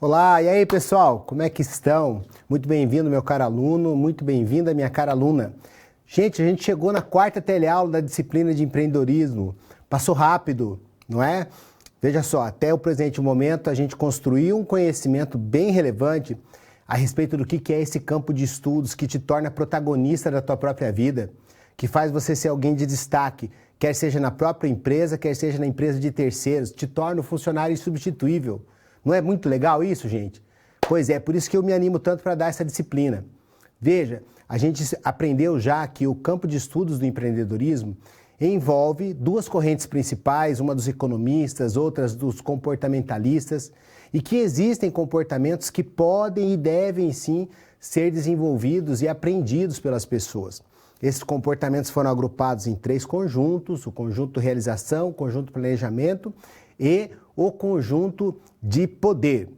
Olá, e aí pessoal, como é que estão? Muito bem-vindo, meu caro aluno, muito bem-vinda, minha cara aluna. Gente, a gente chegou na quarta teleaula da disciplina de empreendedorismo. Passou rápido, não é? Veja só, até o presente momento a gente construiu um conhecimento bem relevante a respeito do que é esse campo de estudos que te torna protagonista da tua própria vida, que faz você ser alguém de destaque, quer seja na própria empresa, quer seja na empresa de terceiros, te torna um funcionário insubstituível. Não é muito legal isso, gente? Pois é, por isso que eu me animo tanto para dar essa disciplina. Veja, a gente aprendeu já que o campo de estudos do empreendedorismo envolve duas correntes principais, uma dos economistas, outras dos comportamentalistas, e que existem comportamentos que podem e devem sim ser desenvolvidos e aprendidos pelas pessoas. Esses comportamentos foram agrupados em três conjuntos: o conjunto realização, o conjunto planejamento e o conjunto de poder.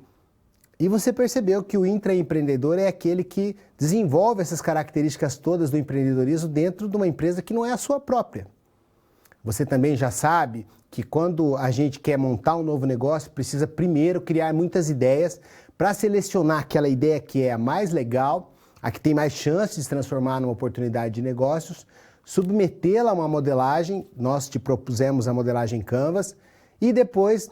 E você percebeu que o intraempreendedor é aquele que desenvolve essas características todas do empreendedorismo dentro de uma empresa que não é a sua própria. Você também já sabe que quando a gente quer montar um novo negócio, precisa primeiro criar muitas ideias para selecionar aquela ideia que é a mais legal, a que tem mais chance de se transformar numa oportunidade de negócios, submetê-la a uma modelagem, nós te propusemos a modelagem Canvas, e depois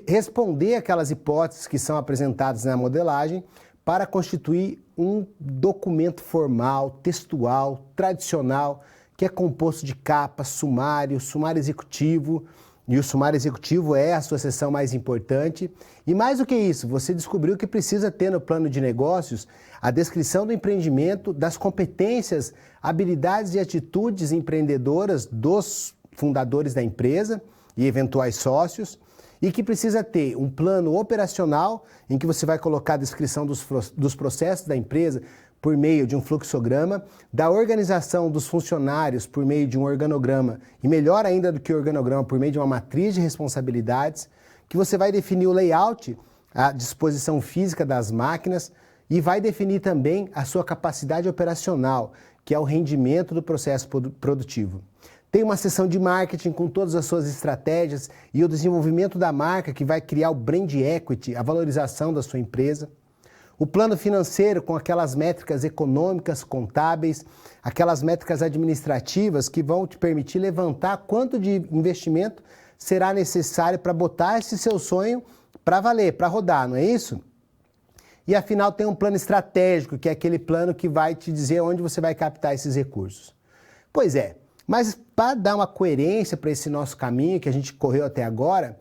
responder aquelas hipóteses que são apresentadas na modelagem para constituir um documento formal, textual, tradicional, que é composto de capa, sumário, sumário executivo, e o sumário executivo é a sua seção mais importante. E mais do que isso, você descobriu que precisa ter no plano de negócios a descrição do empreendimento, das competências, habilidades e atitudes empreendedoras dos fundadores da empresa e eventuais sócios, e que precisa ter um plano operacional em que você vai colocar a descrição dos processos da empresa por meio de um fluxograma, da organização dos funcionários por meio de um organograma, e melhor ainda do que o organograma, por meio de uma matriz de responsabilidades, que você vai definir o layout, a disposição física das máquinas, e vai definir também a sua capacidade operacional, que é o rendimento do processo produtivo. Tem uma seção de marketing com todas as suas estratégias e o desenvolvimento da marca que vai criar o brand equity, a valorização da sua empresa. O plano financeiro com aquelas métricas econômicas, contábeis, aquelas métricas administrativas que vão te permitir levantar quanto de investimento será necessário para botar esse seu sonho para valer, para rodar, não é isso? E afinal tem um plano estratégico, que é aquele plano que vai te dizer onde você vai captar esses recursos. Pois é. Mas para dar uma coerência para esse nosso caminho que a gente correu até agora,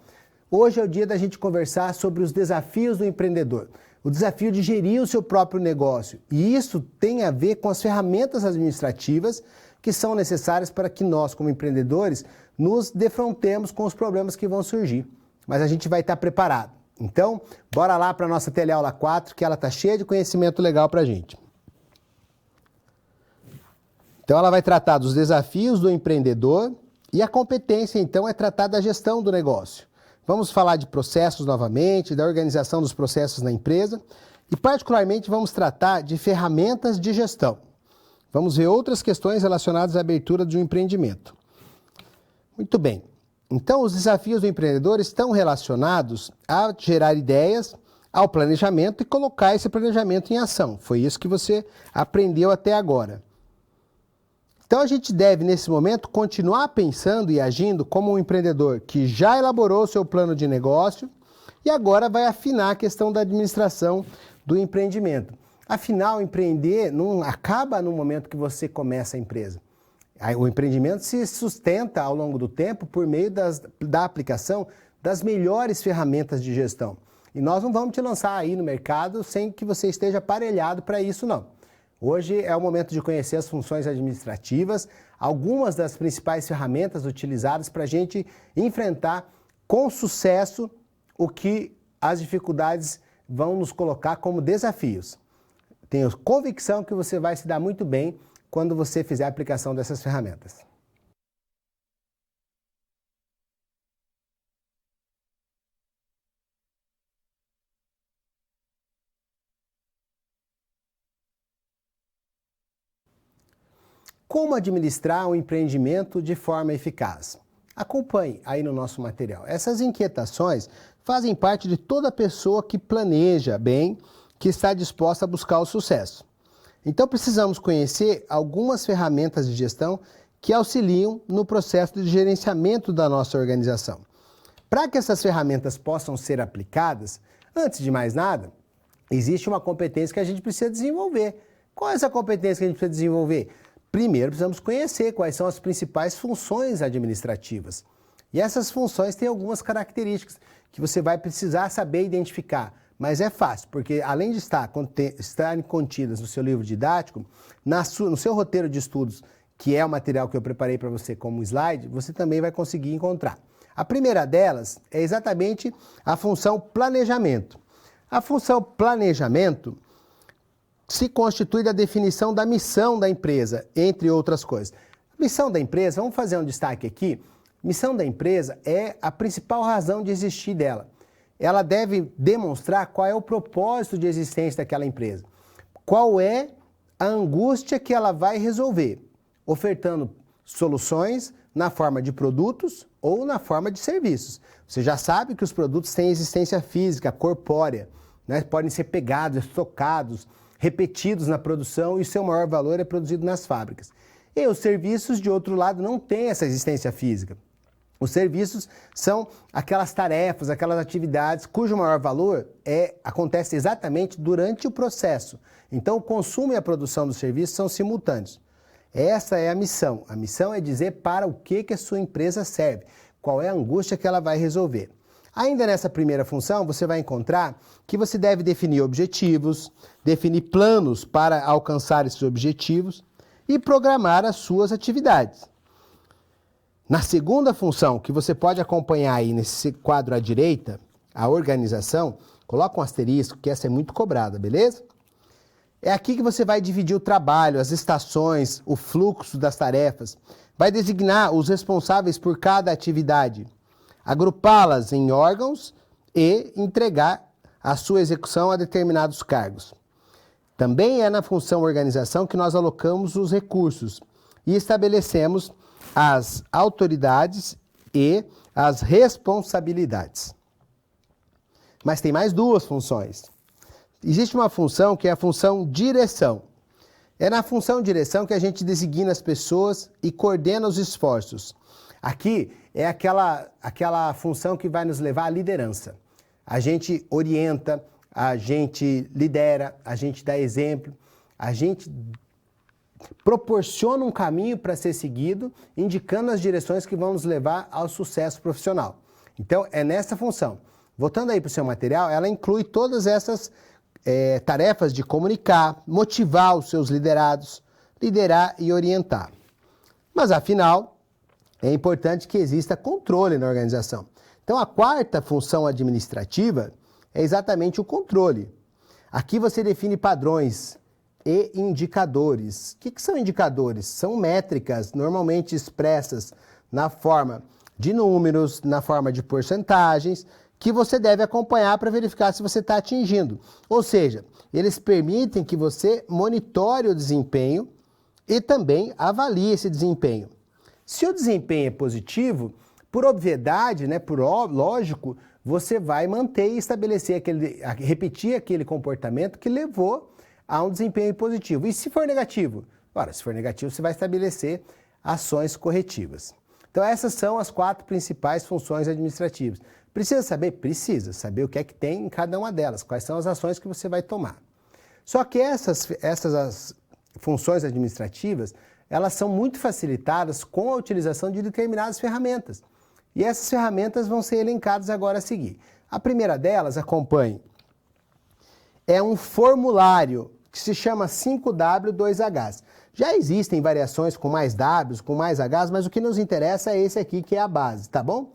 hoje é o dia da gente conversar sobre os desafios do empreendedor. O desafio de gerir o seu próprio negócio. E isso tem a ver com as ferramentas administrativas que são necessárias para que nós, como empreendedores, nos defrontemos com os problemas que vão surgir. Mas a gente vai estar preparado. Então, bora lá para a nossa teleaula 4, que ela está cheia de conhecimento legal para a gente. Então ela vai tratar dos desafios do empreendedor e a competência, então, é tratar da gestão do negócio. Vamos falar de processos novamente, da organização dos processos na empresa e, particularmente, vamos tratar de ferramentas de gestão. Vamos ver outras questões relacionadas à abertura de um empreendimento. Muito bem. Então, os desafios do empreendedor estão relacionados a gerar ideias, ao planejamento e colocar esse planejamento em ação. Foi isso que você aprendeu até agora. Então a gente deve, nesse momento, continuar pensando e agindo como um empreendedor que já elaborou o seu plano de negócio e agora vai afinar a questão da administração do empreendimento. Afinal, empreender não acaba no momento que você começa a empresa. O empreendimento se sustenta ao longo do tempo por meio da aplicação das melhores ferramentas de gestão. E nós não vamos te lançar aí no mercado sem que você esteja aparelhado para isso, não. Hoje é o momento de conhecer as funções administrativas, algumas das principais ferramentas utilizadas para a gente enfrentar com sucesso o que as dificuldades vão nos colocar como desafios. Tenho convicção que você vai se dar muito bem quando você fizer a aplicação dessas ferramentas. Como administrar um empreendimento de forma eficaz? Acompanhe aí no nosso material. Essas inquietações fazem parte de toda pessoa que planeja bem, que está disposta a buscar o sucesso. Então precisamos conhecer algumas ferramentas de gestão que auxiliam no processo de gerenciamento da nossa organização. Para que essas ferramentas possam ser aplicadas, antes de mais nada, existe uma competência que a gente precisa desenvolver. Qual é essa competência que a gente precisa desenvolver? Primeiro, precisamos conhecer quais são as principais funções administrativas. E essas funções têm algumas características que você vai precisar saber identificar. Mas é fácil, porque além de estarem contidas no seu livro didático, no seu roteiro de estudos, que é o material que eu preparei para você como slide, você também vai conseguir encontrar. A primeira delas é exatamente a função planejamento. A função planejamento se constitui da definição da missão da empresa, entre outras coisas. A missão da empresa, vamos fazer um destaque aqui. Missão da empresa é a principal razão de existir dela. Ela deve demonstrar qual é o propósito de existência daquela empresa. Qual é a angústia que ela vai resolver, ofertando soluções na forma de produtos ou na forma de serviços. Você já sabe que os produtos têm existência física, corpórea, né? Podem ser pegados, estocados, repetidos na produção e seu maior valor é produzido nas fábricas. E os serviços, de outro lado, não têm essa existência física. Os serviços são aquelas tarefas, aquelas atividades cujo maior valor acontece exatamente durante o processo. Então, o consumo e a produção dos serviços são simultâneos. Essa é a missão. A missão é dizer para o que a sua empresa serve, qual é a angústia que ela vai resolver. Ainda nessa primeira função, você vai encontrar que você deve definir objetivos, definir planos para alcançar esses objetivos e programar as suas atividades. Na segunda função, que você pode acompanhar aí nesse quadro à direita, a organização, coloca um asterisco, que essa é muito cobrada, beleza? É aqui que você vai dividir o trabalho, as estações, o fluxo das tarefas, vai designar os responsáveis por cada atividade, agrupá-las em órgãos e entregar a sua execução a determinados cargos. Também é na função organização que nós alocamos os recursos e estabelecemos as autoridades e as responsabilidades. Mas tem mais duas funções. Existe uma função que é a função direção. É na função direção que a gente designa as pessoas e coordena os esforços. Aqui é aquela função que vai nos levar à liderança. A gente orienta, a gente lidera, a gente dá exemplo, a gente proporciona um caminho para ser seguido, indicando as direções que vão nos levar ao sucesso profissional. Então, é nessa função. Voltando aí para o seu material, ela inclui todas essas tarefas de comunicar, motivar os seus liderados, liderar e orientar. Mas, afinal, é importante que exista controle na organização. Então, a quarta função administrativa é exatamente o controle. Aqui você define padrões e indicadores. O que são indicadores? São métricas normalmente expressas na forma de números, na forma de porcentagens, que você deve acompanhar para verificar se você está atingindo. Ou seja, eles permitem que você monitore o desempenho e também avalie esse desempenho. Se o desempenho é positivo, por obviedade, né, lógico, você vai manter e estabelecer repetir aquele comportamento que levou a um desempenho positivo. E se for negativo? Ora, se for negativo, você vai estabelecer ações corretivas. Então, essas são as 4 principais funções administrativas. Precisa saber? Precisa saber o que é que tem em cada uma delas, quais são as ações que você vai tomar. Só que essas funções administrativas, elas são muito facilitadas com a utilização de determinadas ferramentas. E essas ferramentas vão ser elencadas agora a seguir. A primeira delas, acompanhe, é um formulário que se chama 5W2Hs. Já existem variações com mais Ws, com mais Hs, mas o que nos interessa é esse aqui, que é a base, tá bom?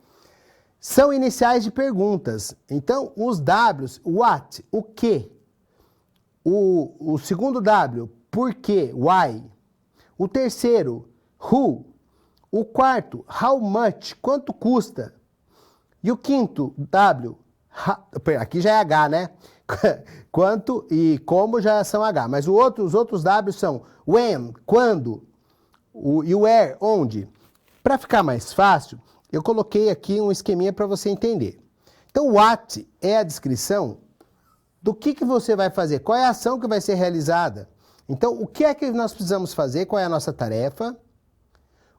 São iniciais de perguntas. Então, os Ws, what, o que. O segundo W, por quê, why. O terceiro, who. O quarto, how much, quanto custa. E o quinto, W, aqui já é H, né? Quanto e como já são H. Mas os outros W são when, quando, e o where, onde. Para ficar mais fácil, eu coloquei aqui um esqueminha para você entender. Então, o what é a descrição do que você vai fazer, qual é a ação que vai ser realizada. Então, o que é que nós precisamos fazer, qual é a nossa tarefa.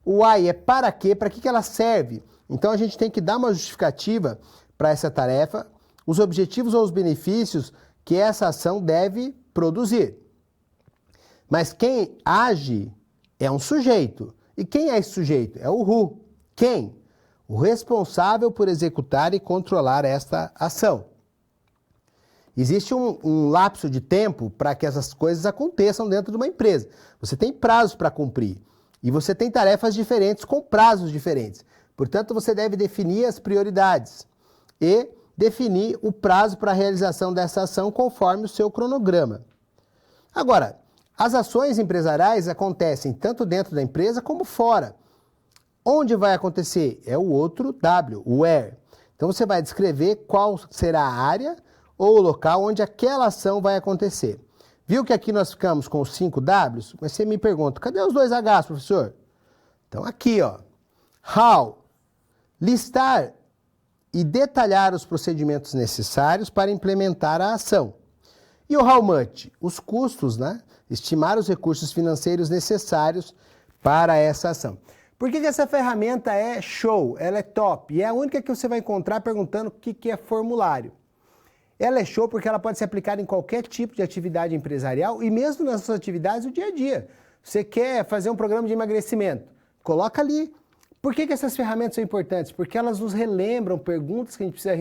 O why é para quê, para que ela serve. Então, a gente tem que dar uma justificativa para essa tarefa, os objetivos ou os benefícios que essa ação deve produzir. Mas quem age é um sujeito. E quem é esse sujeito? É o who. Quem? O responsável por executar e controlar esta ação. Existe um lapso de tempo para que essas coisas aconteçam dentro de uma empresa. Você tem prazos para cumprir. E você tem tarefas diferentes com prazos diferentes. Portanto, você deve definir as prioridades e definir o prazo para a realização dessa ação conforme o seu cronograma. Agora, as ações empresariais acontecem tanto dentro da empresa como fora. Onde vai acontecer? É o outro W, o where. Então, você vai descrever qual será a área ou o local onde aquela ação vai acontecer. Viu que aqui nós ficamos com os 5 Ws? Mas você me pergunta, cadê os 2 Hs, professor? Então, aqui, ó. How. Listar e detalhar os procedimentos necessários para implementar a ação. E o how much? Os custos, né? Estimar os recursos financeiros necessários para essa ação. Por que essa ferramenta é show? Ela é top. E é a única que você vai encontrar perguntando o que é formulário. Ela é show porque ela pode ser aplicada em qualquer tipo de atividade empresarial e mesmo nas suas atividades do dia a dia. Você quer fazer um programa de emagrecimento? Coloca ali. Por que essas ferramentas são importantes? Porque elas nos relembram perguntas que a gente precisa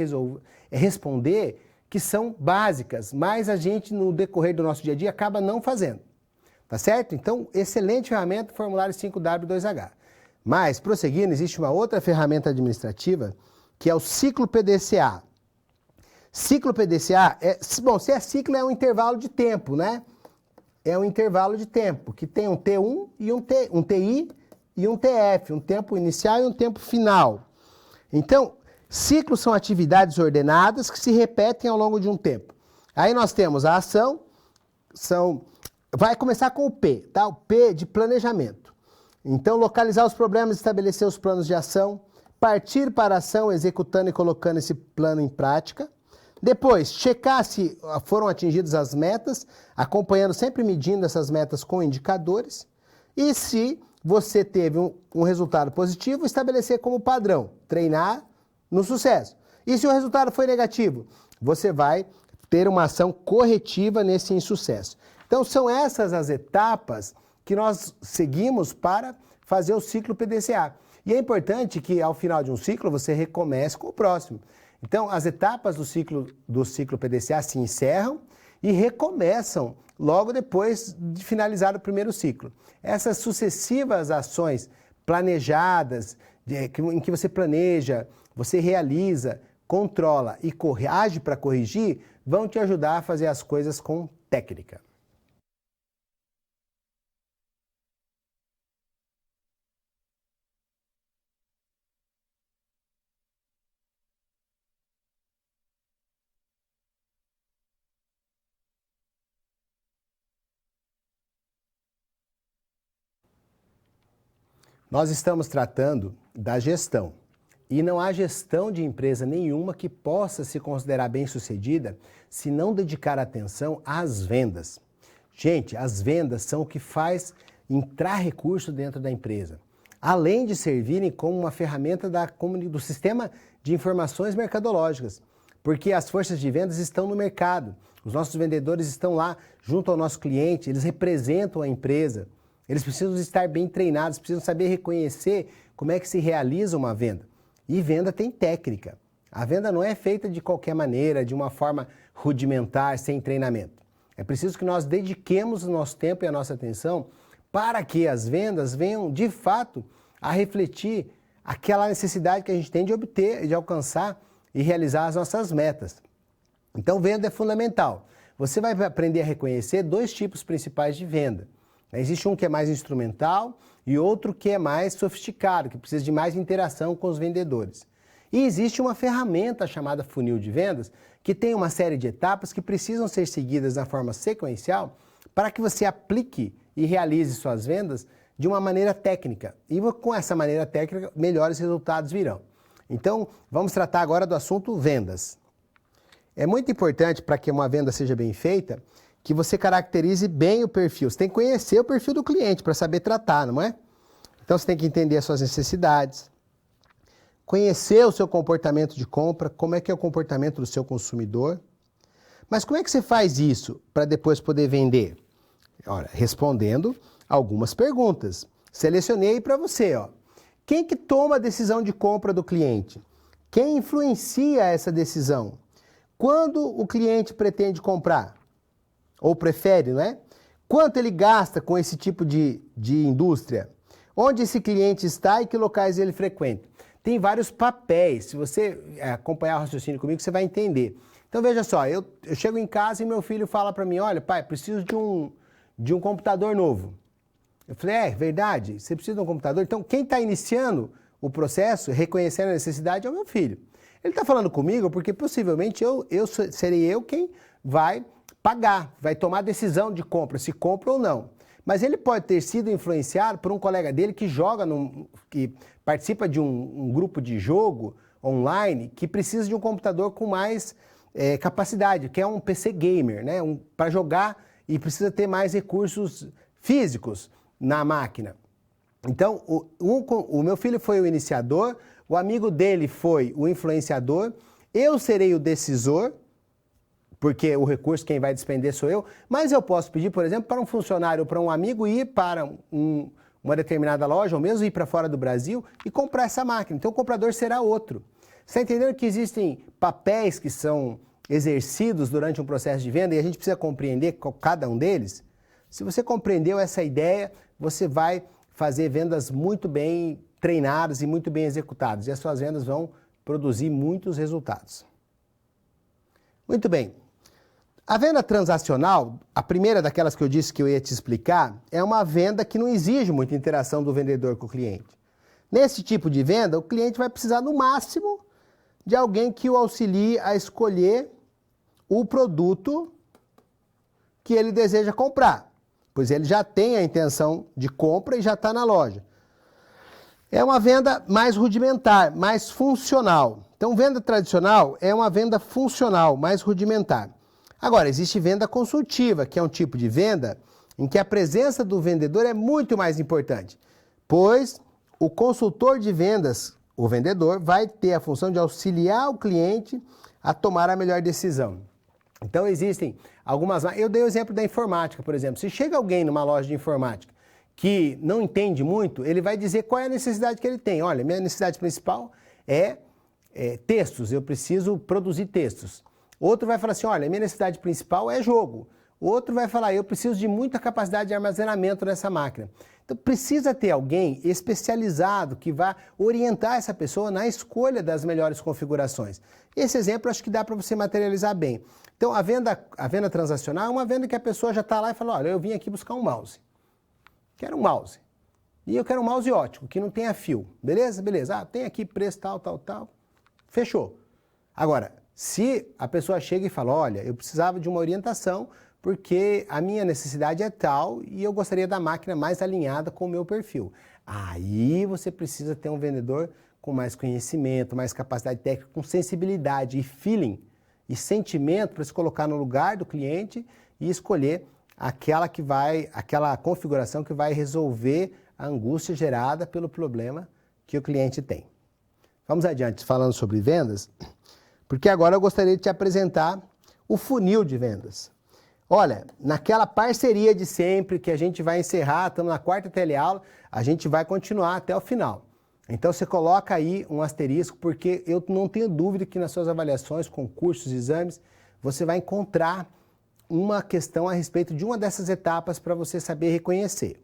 responder que são básicas, mas a gente, no decorrer do nosso dia a dia, acaba não fazendo. Tá certo? Então, excelente ferramenta, formulário 5W2H. Mas, prosseguindo, existe uma outra ferramenta administrativa, que é o ciclo PDCA. Ciclo PDCA, bom, se é ciclo é um intervalo de tempo, né? É um intervalo de tempo, que tem um T1 e um TI e um TF, um tempo inicial e um tempo final. Então, ciclos são atividades ordenadas que se repetem ao longo de um tempo. Aí nós temos a ação, vai começar com o P, tá? O P de planejamento. Então, localizar os problemas, estabelecer os planos de ação, partir para a ação, executando e colocando esse plano em prática. Depois, checar se foram atingidas as metas, acompanhando, sempre medindo essas metas com indicadores. E se você teve um resultado positivo, estabelecer como padrão, treinar no sucesso. E se o resultado foi negativo, você vai ter uma ação corretiva nesse insucesso. Então, são essas as etapas que nós seguimos para fazer o ciclo PDCA. E é importante que, ao final de um ciclo, você recomece com o próximo. Então, as etapas do ciclo PDCA se encerram e recomeçam logo depois de finalizar o primeiro ciclo. Essas sucessivas ações planejadas, em que você planeja, você realiza, controla e age para corrigir, vão te ajudar a fazer as coisas com técnica. Nós estamos tratando da gestão. E não há gestão de empresa nenhuma que possa se considerar bem-sucedida se não dedicar atenção às vendas. Gente, as vendas são o que faz entrar recurso dentro da empresa, além de servirem como uma ferramenta do sistema de informações mercadológicas, porque as forças de vendas estão no mercado, os nossos vendedores estão lá junto ao nosso cliente, eles representam a empresa. Eles precisam estar bem treinados, precisam saber reconhecer como é que se realiza uma venda. E venda tem técnica. A venda não é feita de qualquer maneira, de uma forma rudimentar, sem treinamento. É preciso que nós dediquemos o nosso tempo e a nossa atenção para que as vendas venham, de fato, a refletir aquela necessidade que a gente tem de obter, de alcançar e realizar as nossas metas. Então, venda é fundamental. Você vai aprender a reconhecer 2 tipos principais de venda. Existe um que é mais instrumental e outro que é mais sofisticado, que precisa de mais interação com os vendedores. E existe uma ferramenta chamada funil de vendas, que tem uma série de etapas que precisam ser seguidas na forma sequencial para que você aplique e realize suas vendas de uma maneira técnica. E com essa maneira técnica, melhores resultados virão. Então, vamos tratar agora do assunto vendas. É muito importante para que uma venda seja bem feita, que você caracterize bem o perfil. Você tem que conhecer o perfil do cliente para saber tratar, não é? Então, você tem que entender as suas necessidades, conhecer o seu comportamento de compra, como é que é o comportamento do seu consumidor. Mas como é que você faz isso para depois poder vender? Ora, respondendo algumas perguntas. Selecionei para você, ó. Quem que toma a decisão de compra do cliente? Quem influencia essa decisão? Quando o cliente pretende comprar? Ou prefere, não é? Quanto ele gasta com esse tipo de indústria? Onde esse cliente está e que locais ele frequenta? Tem vários papéis. Se você acompanhar o raciocínio comigo, você vai entender. Então, veja só, eu chego em casa e meu filho fala para mim, olha, pai, preciso de um computador novo. Eu falei, verdade, você precisa de um computador? Então, quem está iniciando o processo, reconhecendo a necessidade, é o meu filho. Ele está falando comigo porque possivelmente serei eu quem vai pagar, vai tomar a decisão de compra, se compra ou não. Mas ele pode ter sido influenciado por um colega dele que que participa de um grupo de jogo online que precisa de um computador com mais capacidade, que é um PC gamer, né? Para jogar e precisa ter mais recursos físicos na máquina. Então, o meu filho foi o iniciador, o amigo dele foi o influenciador, eu serei o decisor, porque o recurso quem vai despender sou eu, mas eu posso pedir, por exemplo, para um funcionário ou para um amigo ir para uma determinada loja, ou mesmo ir para fora do Brasil e comprar essa máquina. Então, o comprador será outro. Você está entendendo que existem papéis que são exercidos durante um processo de venda e a gente precisa compreender cada um deles? Se você compreendeu essa ideia, você vai fazer vendas muito bem treinadas e muito bem executadas. E as suas vendas vão produzir muitos resultados. Muito bem. A venda transacional, a primeira daquelas que eu disse que eu ia te explicar, é uma venda que não exige muita interação do vendedor com o cliente. Nesse tipo de venda, o cliente vai precisar, no máximo, de alguém que o auxilie a escolher o produto que ele deseja comprar, pois ele já tem a intenção de compra e já está na loja. É uma venda mais rudimentar, mais funcional. Então, venda tradicional é uma venda funcional, mais rudimentar. Agora, existe venda consultiva, que é um tipo de venda em que a presença do vendedor é muito mais importante, pois o consultor de vendas, o vendedor, vai ter a função de auxiliar o cliente a tomar a melhor decisão. Então, existem algumas... Eu dei o exemplo da informática, por exemplo. Se chega alguém numa loja de informática que não entende muito, ele vai dizer qual é a necessidade que ele tem. Olha, minha necessidade principal é textos, eu preciso produzir textos. Outro vai falar assim, olha, minha necessidade principal é jogo. Outro vai falar, eu preciso de muita capacidade de armazenamento nessa máquina. Então, precisa ter alguém especializado que vá orientar essa pessoa na escolha das melhores configurações. Esse exemplo acho que dá para você materializar bem. Então, a venda transacional é uma venda que a pessoa já está lá e fala, olha, eu vim aqui buscar um mouse. Quero um mouse. E eu quero um mouse ótico, que não tenha fio. Beleza? Beleza. Ah, tem aqui preço tal, tal, tal. Fechou. Agora, se a pessoa chega e fala, olha, eu precisava de uma orientação porque a minha necessidade é tal e eu gostaria da máquina mais alinhada com o meu perfil. Aí você precisa ter um vendedor com mais conhecimento, mais capacidade técnica, com sensibilidade e feeling e sentimento para se colocar no lugar do cliente e escolher aquela configuração que vai resolver a angústia gerada pelo problema que o cliente tem. Vamos adiante falando sobre vendas, porque agora eu gostaria de te apresentar o funil de vendas. Olha, naquela parceria de sempre que a gente vai encerrar, estamos na quarta teleaula, a gente vai continuar até o final. Então você coloca aí um asterisco, porque eu não tenho dúvida que nas suas avaliações, concursos, exames, você vai encontrar uma questão a respeito de uma dessas etapas para você saber reconhecer.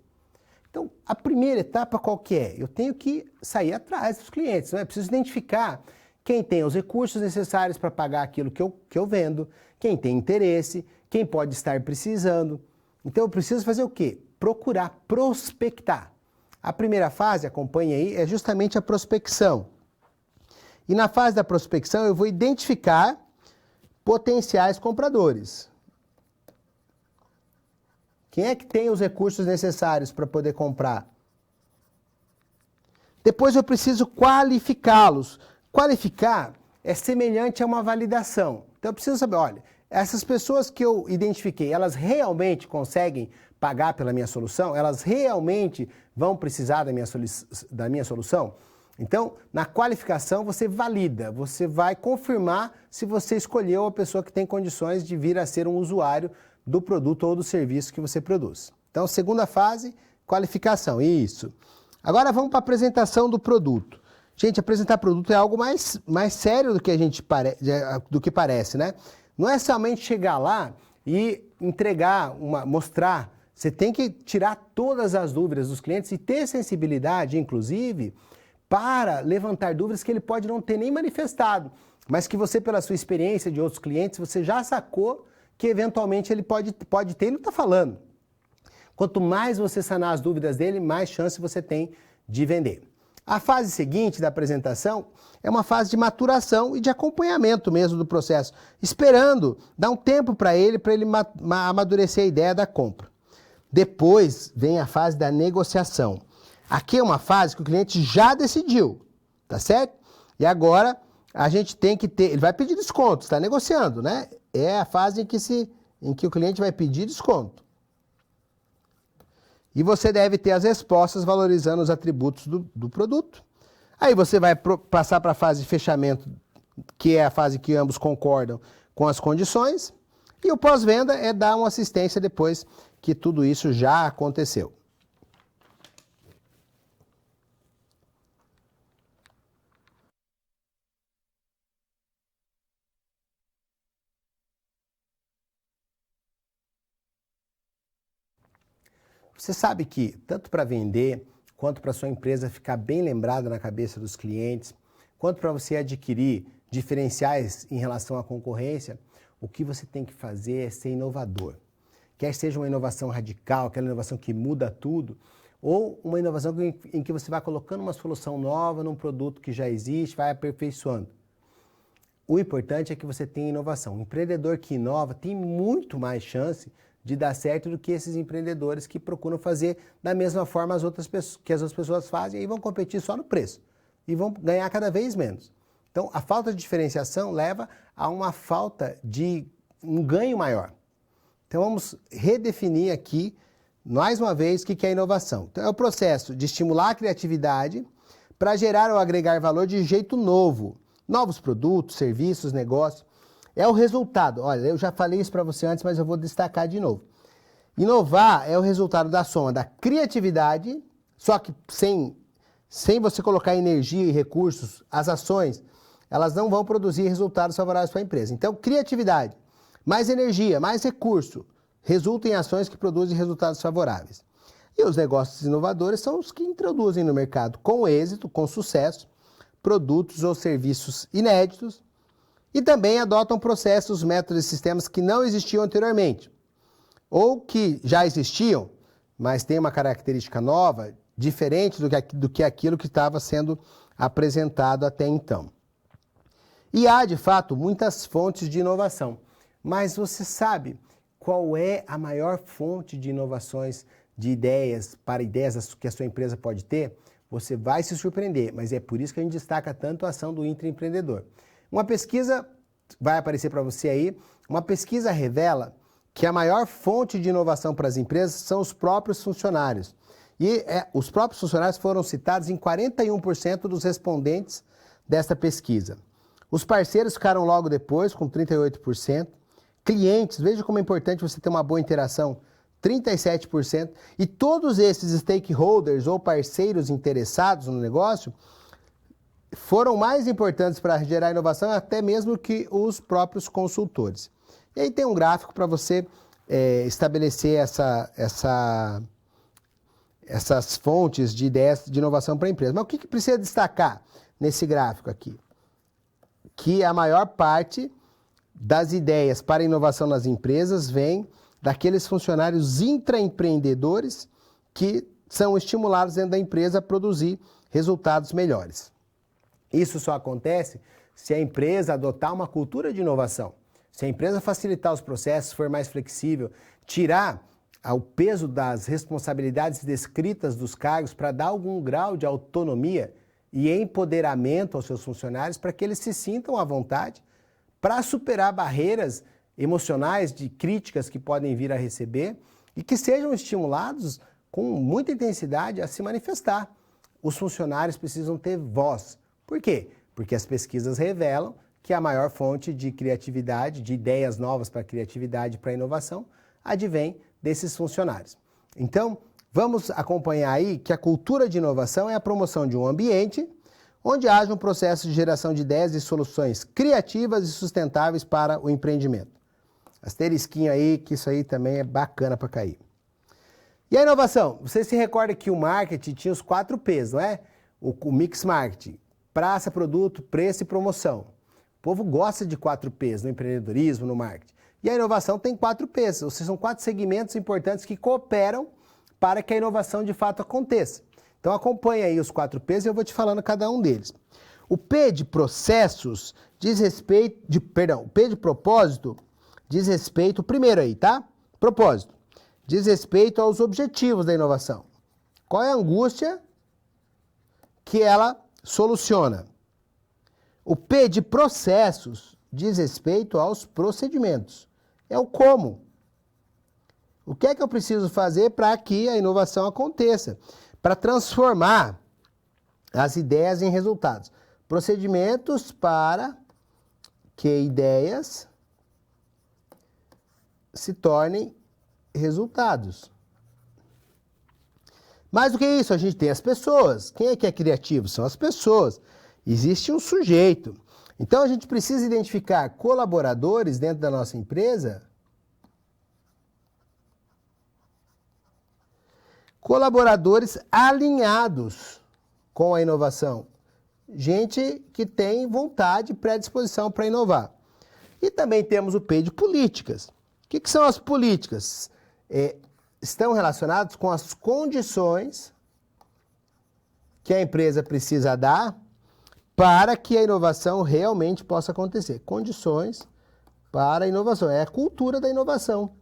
Então, a primeira etapa qual que é? Eu tenho que sair atrás dos clientes, não é? Preciso identificar quem tem os recursos necessários para pagar aquilo que eu vendo, quem tem interesse, quem pode estar precisando. Então, eu preciso fazer o quê? Procurar, prospectar. A primeira fase, acompanhe aí, é justamente a prospecção. E na fase da prospecção, eu vou identificar potenciais compradores. Quem é que tem os recursos necessários para poder comprar Depois eu preciso qualificá-los. Qualificar é semelhante a uma validação. Então eu preciso saber, olha, essas pessoas que eu identifiquei, elas realmente conseguem pagar pela minha solução? Elas realmente vão precisar da minha solução? Então, na qualificação você valida, você vai confirmar se você escolheu a pessoa que tem condições de vir a ser um usuário do produto ou do serviço que você produz. Então, segunda fase, qualificação, isso. Agora vamos para a apresentação do produto. Gente, apresentar produto é algo mais sério do que do que parece, né? Não é somente chegar lá e entregar, mostrar. Você tem que tirar todas as dúvidas dos clientes e ter sensibilidade, inclusive, para levantar dúvidas que ele pode não ter nem manifestado, mas que você, pela sua experiência de outros clientes, você já sacou que eventualmente ele pode ter e não está falando. Quanto mais você sanar as dúvidas dele, mais chance você tem de vender. A fase seguinte da apresentação é uma fase de maturação e de acompanhamento mesmo do processo, esperando, dar um tempo para ele amadurecer a ideia da compra. Depois vem a fase da negociação. Aqui é uma fase que o cliente já decidiu, tá certo? E agora a gente tem que ter, ele vai pedir desconto, está negociando, né? É a fase em que o cliente vai pedir desconto. E você deve ter as respostas valorizando os atributos do produto. Aí você vai passar para a fase de fechamento, que é a fase que ambos concordam com as condições. E o pós-venda é dar uma assistência depois que tudo isso já aconteceu. Você sabe que, tanto para vender, quanto para sua empresa ficar bem lembrada na cabeça dos clientes, quanto para você adquirir diferenciais em relação à concorrência, o que você tem que fazer é ser inovador. Quer seja uma inovação radical, aquela inovação que muda tudo, ou uma inovação em que você vai colocando uma solução nova num produto que já existe, vai aperfeiçoando. O importante é que você tenha inovação. O empreendedor que inova tem muito mais chance de dar certo do que esses empreendedores que procuram fazer da mesma forma que as outras pessoas fazem e vão competir só no preço e vão ganhar cada vez menos. Então, a falta de diferenciação leva a uma falta de um ganho maior. Então, vamos redefinir aqui, mais uma vez, o que é inovação. Então, é o processo de estimular a criatividade para gerar ou agregar valor de jeito novo. Novos produtos, serviços, negócios. É o resultado. Olha, eu já falei isso para você antes, mas eu vou destacar de novo. Inovar é o resultado da soma da criatividade, só que sem você colocar energia e recursos, as ações, elas não vão produzir resultados favoráveis para a empresa. Então, criatividade, mais energia, mais recurso, resulta em ações que produzem resultados favoráveis. E os negócios inovadores são os que introduzem no mercado com êxito, com sucesso, produtos ou serviços inéditos e também adotam processos, métodos e sistemas que não existiam anteriormente ou que já existiam, mas têm uma característica nova, diferente do que aquilo que estava sendo apresentado até então. E há, de fato, muitas fontes de inovação, mas você sabe qual é a maior fonte de inovações, de ideias, para ideias que a sua empresa pode ter? Você vai se surpreender, mas é por isso que a gente destaca tanto a ação do intraempreendedor. Uma pesquisa, vai aparecer para você aí, uma pesquisa revela que a maior fonte de inovação para as empresas são os próprios funcionários. E os próprios funcionários foram citados em 41% dos respondentes desta pesquisa. Os parceiros ficaram logo depois, com 38%. Clientes, veja como é importante você ter uma boa interação, 37%. E todos esses stakeholders ou parceiros interessados no negócio foram mais importantes para gerar inovação até mesmo que os próprios consultores. E aí tem um gráfico para você estabelecer essas fontes de ideias de inovação para a empresa. Mas o que precisa destacar nesse gráfico aqui? Que a maior parte das ideias para inovação nas empresas vem daqueles funcionários intraempreendedores que são estimulados dentro da empresa a produzir resultados melhores. Isso só acontece se a empresa adotar uma cultura de inovação. Se a empresa facilitar os processos, for mais flexível, tirar ao peso das responsabilidades descritas dos cargos para dar algum grau de autonomia e empoderamento aos seus funcionários para que eles se sintam à vontade para superar barreiras emocionais de críticas que podem vir a receber e que sejam estimulados com muita intensidade a se manifestar. Os funcionários precisam ter voz. Por quê? Porque as pesquisas revelam que a maior fonte de criatividade, de ideias novas para a criatividade e para a inovação, advém desses funcionários. Então, vamos acompanhar aí que a cultura de inovação é a promoção de um ambiente onde haja um processo de geração de ideias e soluções criativas e sustentáveis para o empreendimento. Asterisquinho aí, que isso aí também é bacana para cair. E a inovação? Você se recorda que o marketing tinha os 4 P's, não é? O mix marketing, praça, produto, preço e promoção. O povo gosta de 4 P's no empreendedorismo, no marketing. E a inovação tem 4 P's, ou seja, são 4 segmentos importantes que cooperam para que a inovação de fato aconteça. Então acompanhe aí os 4 P's e eu vou te falando cada um deles. O P de processos diz respeito, o P de propósito diz respeito, primeiro aí, tá? Propósito. Diz respeito aos objetivos da inovação. Qual é a angústia que ela soluciona? O P de processos diz respeito aos procedimentos. É o como. O que é que eu preciso fazer para que a inovação aconteça? Para transformar as ideias em resultados. Procedimentos para que ideias se tornem resultados. Mais do que isso, a gente tem as pessoas. Quem é que é criativo? São as pessoas. Existe um sujeito. Então, a gente precisa identificar colaboradores dentro da nossa empresa. Colaboradores alinhados com a inovação. Gente que tem vontade e predisposição para inovar. E também temos o P de políticas. O que são as políticas? Estão relacionados com as condições que a empresa precisa dar para que a inovação realmente possa acontecer. Condições para a inovação. É a cultura da inovação.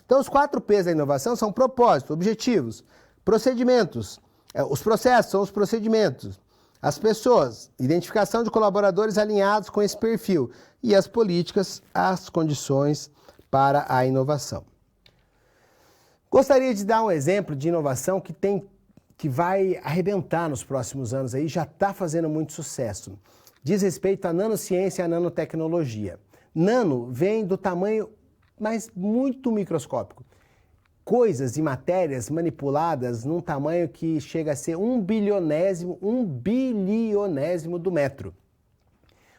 Então, os 4 P's da inovação são propósitos, objetivos, procedimentos. Os processos são os procedimentos. As pessoas, identificação de colaboradores alinhados com esse perfil. E as políticas, as condições para a inovação. Gostaria de dar um exemplo de inovação que vai arrebentar nos próximos anos aí, já está fazendo muito sucesso. Diz respeito à nanociência e à nanotecnologia. Nano vem do tamanho, mas muito microscópico. Coisas e matérias manipuladas num tamanho que chega a ser 1 bilionésimo do metro.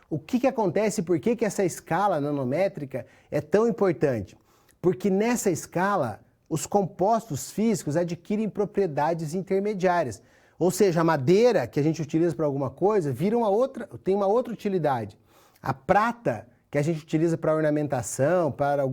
O que acontece e por que essa escala nanométrica é tão importante? Porque nessa escala, os compostos físicos adquirem propriedades intermediárias. Ou seja, a madeira que a gente utiliza para alguma coisa tem uma outra utilidade. A prata que a gente utiliza para ornamentação, para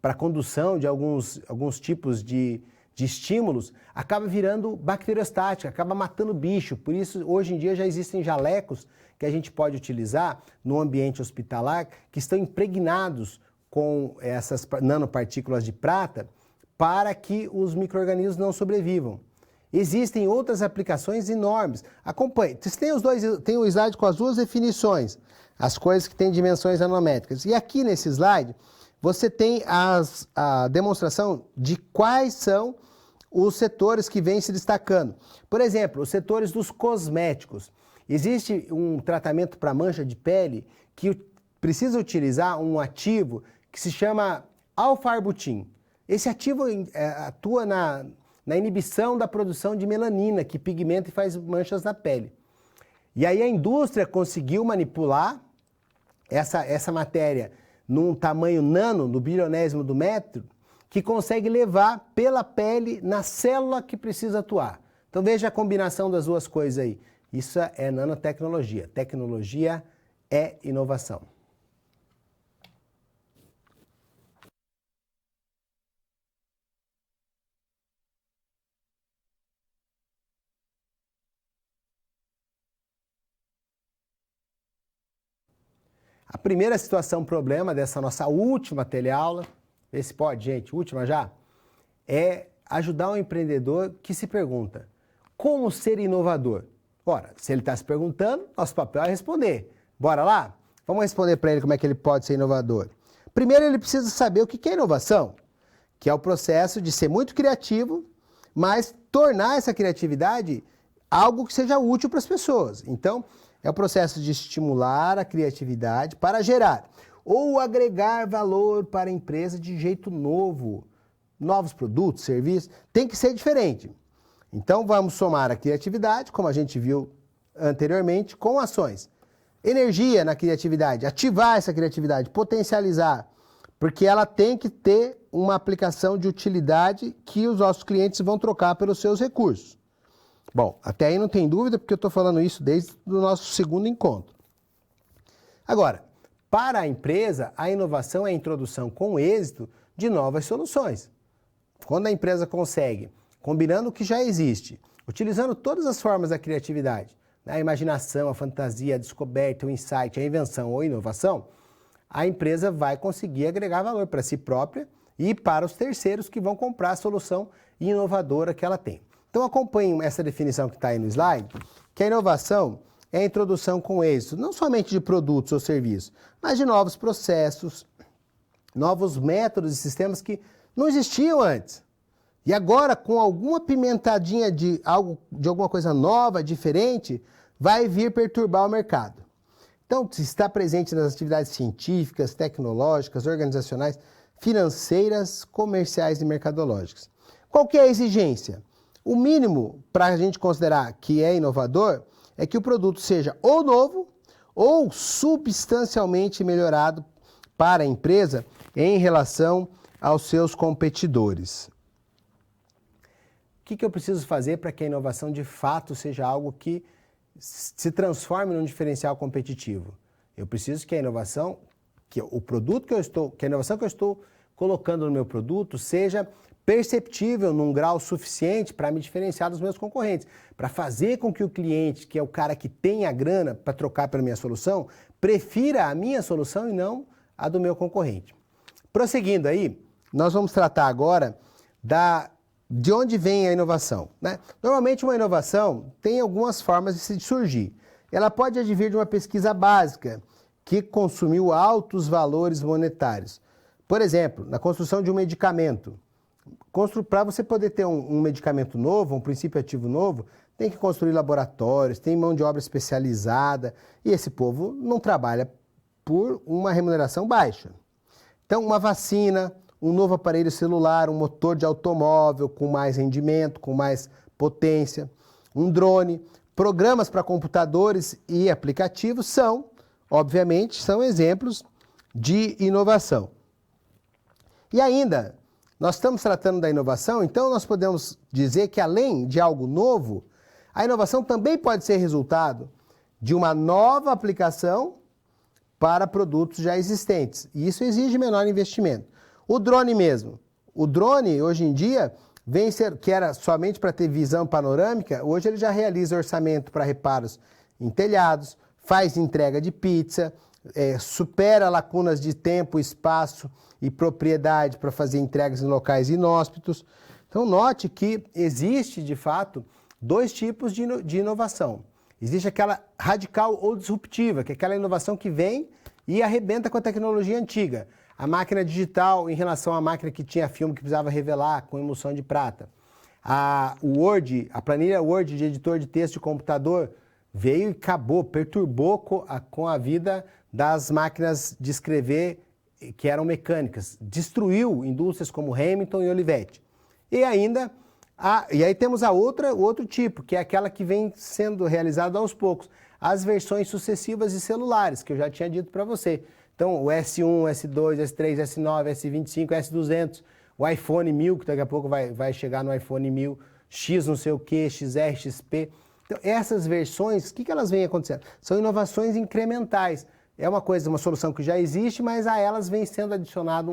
a condução de alguns tipos de estímulos, acaba virando bacteriostática, acaba matando bicho. Por isso, hoje em dia já existem jalecos que a gente pode utilizar no ambiente hospitalar que estão impregnados com essas nanopartículas de prata para que os micro-organismos não sobrevivam. Existem outras aplicações enormes. Acompanhe. Tem o slide com as 2 definições, as coisas que têm dimensões nanométricas. E aqui nesse slide, você tem a demonstração de quais são os setores que vêm se destacando. Por exemplo, os setores dos cosméticos. Existe um tratamento para mancha de pele que precisa utilizar um ativo que se chama alfa-arbutin. Esse ativo atua na inibição da produção de melanina, que pigmenta e faz manchas na pele. E aí a indústria conseguiu manipular essa matéria num tamanho nano, no bilionésimo do metro, que consegue levar pela pele na célula que precisa atuar. Então veja a combinação das duas coisas aí. Isso é nanotecnologia. Tecnologia é inovação. A primeira situação problema dessa nossa última teleaula, vê se pode, gente, última já, é ajudar um empreendedor que se pergunta, como ser inovador? Ora, se ele está se perguntando, nosso papel é responder. Bora lá? Vamos responder para ele como é que ele pode ser inovador. Primeiro, ele precisa saber o que é inovação, que é o processo de ser muito criativo, mas tornar essa criatividade algo que seja útil para as pessoas. Então, é o processo de estimular a criatividade para gerar ou agregar valor para a empresa de jeito novo. Novos produtos, serviços, tem que ser diferente. Então, vamos somar a criatividade, como a gente viu anteriormente, com ações. Energia na criatividade, ativar essa criatividade, potencializar, porque ela tem que ter uma aplicação de utilidade que os nossos clientes vão trocar pelos seus recursos. Bom, até aí não tem dúvida, porque eu estou falando isso desde o nosso segundo encontro. Agora, para a empresa, a inovação é a introdução com êxito de novas soluções. Quando a empresa consegue, combinando o que já existe, utilizando todas as formas da criatividade, a imaginação, a fantasia, a descoberta, o insight, a invenção ou inovação, a empresa vai conseguir agregar valor para si própria e para os terceiros que vão comprar a solução inovadora que ela tem. Então acompanhem essa definição que está aí no slide, que a inovação é a introdução com êxito, não somente de produtos ou serviços, mas de novos processos, novos métodos e sistemas que não existiam antes. E agora, com alguma pimentadinha de alguma coisa nova, diferente, vai vir perturbar o mercado. Então, se está presente nas atividades científicas, tecnológicas, organizacionais, financeiras, comerciais e mercadológicas. Qual que é a exigência? O mínimo para a gente considerar que é inovador é que o produto seja ou novo ou substancialmente melhorado para a empresa em relação aos seus competidores. O que eu preciso fazer para que a inovação de fato seja algo que se transforme num diferencial competitivo? Eu preciso que a inovação, que a inovação que eu estou colocando no meu produto seja perceptível num grau suficiente para me diferenciar dos meus concorrentes, para fazer com que o cliente, que é o cara que tem a grana para trocar pela minha solução, prefira a minha solução e não a do meu concorrente. Prosseguindo aí, nós vamos tratar agora de onde vem a inovação, né? Normalmente uma inovação tem algumas formas de se surgir. Ela pode advir de uma pesquisa básica que consumiu altos valores monetários. Por exemplo, na construção de um medicamento. Para você poder ter um medicamento novo, um princípio ativo novo, tem que construir laboratórios, tem mão de obra especializada, e esse povo não trabalha por uma remuneração baixa. Então, uma vacina, um novo aparelho celular, um motor de automóvel com mais rendimento, com mais potência, um drone, programas para computadores e aplicativos obviamente, são exemplos de inovação. E ainda, nós estamos tratando da inovação, então nós podemos dizer que além de algo novo, a inovação também pode ser resultado de uma nova aplicação para produtos já existentes. E isso exige menor investimento. O drone mesmo. O drone, hoje em dia, que era somente para ter visão panorâmica, hoje ele já realiza orçamento para reparos em telhados, faz entrega de pizza, supera lacunas de tempo, espaço e propriedade para fazer entregas em locais inóspitos. Então, note que existe, de fato, dois tipos de inovação. Existe aquela radical ou disruptiva, que é aquela inovação que vem e arrebenta com a tecnologia antiga. A máquina digital em relação à máquina que tinha filme que precisava revelar com emulsão de prata. A planilha Word de editor de texto de computador veio e acabou, perturbou com a vida das máquinas de escrever que eram mecânicas. Destruiu indústrias como Hamilton e Olivetti. E aí temos o outro tipo, que é aquela que vem sendo realizada aos poucos. As versões sucessivas de celulares, que eu já tinha dito para você. Então, o S1, S2, S3, S9, S25, S200, o iPhone 1000, que daqui a pouco vai chegar no iPhone 1000, X não sei o que, XR, XP. Então, essas versões, o que elas vêm acontecendo? São inovações incrementais. É uma solução que já existe, mas a elas vem sendo adicionada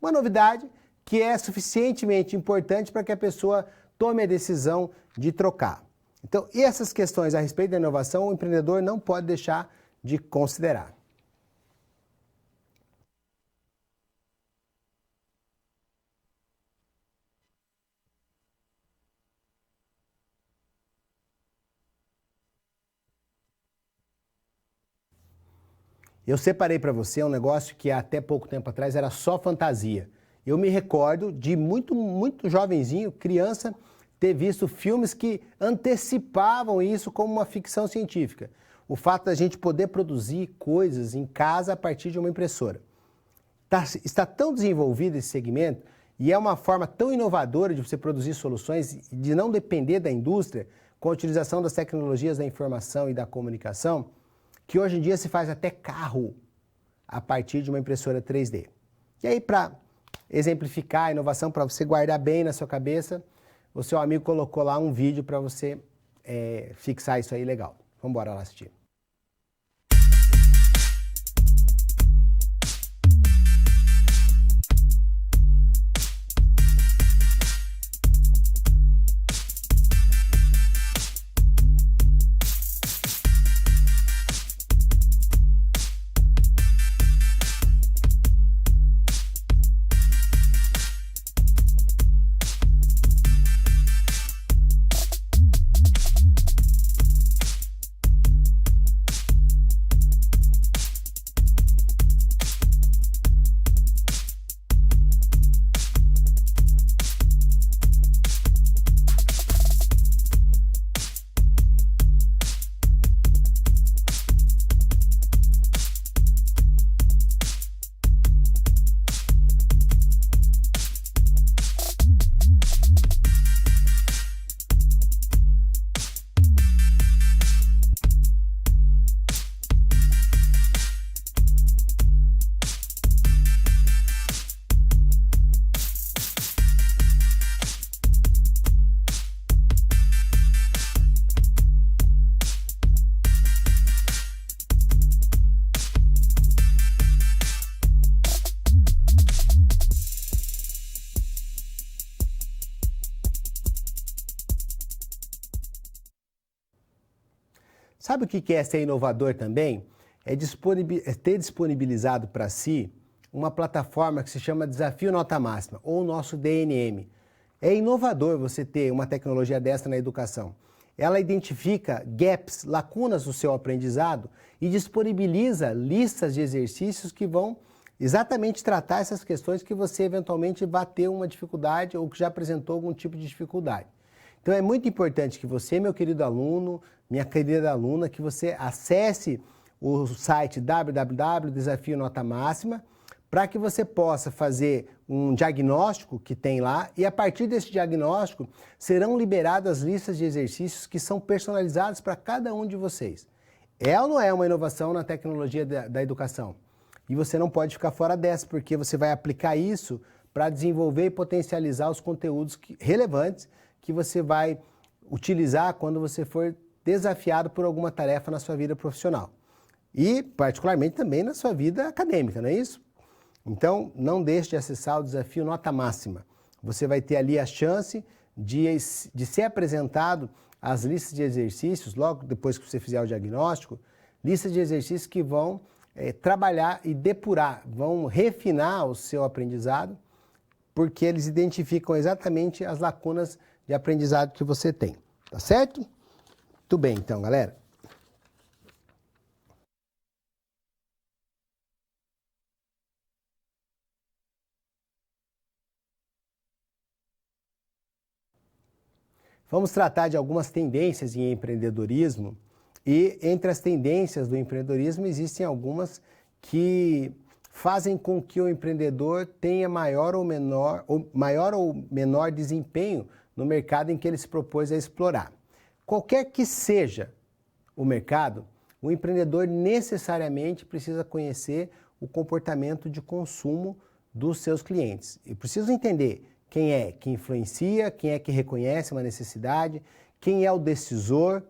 uma novidade que é suficientemente importante para que a pessoa tome a decisão de trocar. Então, essas questões a respeito da inovação, o empreendedor não pode deixar de considerar. Eu separei para você um negócio que até pouco tempo atrás era só fantasia. Eu me recordo de muito jovenzinho, criança, ter visto filmes que antecipavam isso como uma ficção científica. O fato da gente poder produzir coisas em casa a partir de uma impressora. Está tão desenvolvido esse segmento e é uma forma tão inovadora de você produzir soluções e de não depender da indústria com a utilização das tecnologias da informação e da comunicação, que hoje em dia se faz até carro a partir de uma impressora 3D. E aí, para exemplificar a inovação, para você guardar bem na sua cabeça, o seu amigo colocou lá um vídeo para você fixar isso aí legal. Vamos embora lá assistir. Sabe o que é ser inovador também? É ter disponibilizado para si uma plataforma que se chama Desafio Nota Máxima, ou nosso DNM. É inovador você ter uma tecnologia dessa na educação. Ela identifica gaps, lacunas no seu aprendizado e disponibiliza listas de exercícios que vão exatamente tratar essas questões que você eventualmente vai ter uma dificuldade ou que já apresentou algum tipo de dificuldade. Então é muito importante que você, meu querido aluno, minha querida aluna, que você acesse o site www.desafio Nota Máxima para que você possa fazer um diagnóstico que tem lá e a partir desse diagnóstico serão liberadas listas de exercícios que são personalizados para cada um de vocês. É ou não é uma inovação na tecnologia da educação? E você não pode ficar fora dessa, porque você vai aplicar isso para desenvolver e potencializar os conteúdos relevantes que você vai utilizar quando você for desafiado por alguma tarefa na sua vida profissional. E, particularmente, também na sua vida acadêmica, não é isso? Então, não deixe de acessar o Desafio Nota Máxima. Você vai ter ali a chance de ser apresentado as listas de exercícios, logo depois que você fizer o diagnóstico, listas de exercícios que vão trabalhar e depurar, vão refinar o seu aprendizado, porque eles identificam exatamente as lacunas de aprendizado que você tem, tá certo? Muito bem, então, galera. Vamos tratar de algumas tendências em empreendedorismo e entre as tendências do empreendedorismo existem algumas que fazem com que o empreendedor tenha maior ou menor desempenho no mercado em que ele se propôs a explorar. Qualquer que seja o mercado, o empreendedor necessariamente precisa conhecer o comportamento de consumo dos seus clientes. Eu preciso entender quem é que influencia, quem é que reconhece uma necessidade, quem é o decisor,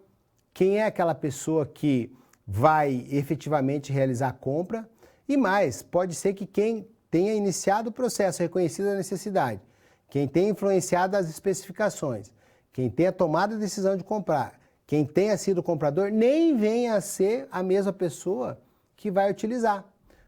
quem é aquela pessoa que vai efetivamente realizar a compra e mais, pode ser que quem tenha iniciado o processo, reconhecido a necessidade, quem tenha influenciado as especificações, quem tenha tomado a decisão de comprar, quem tenha sido comprador, nem venha a ser a mesma pessoa que vai utilizar.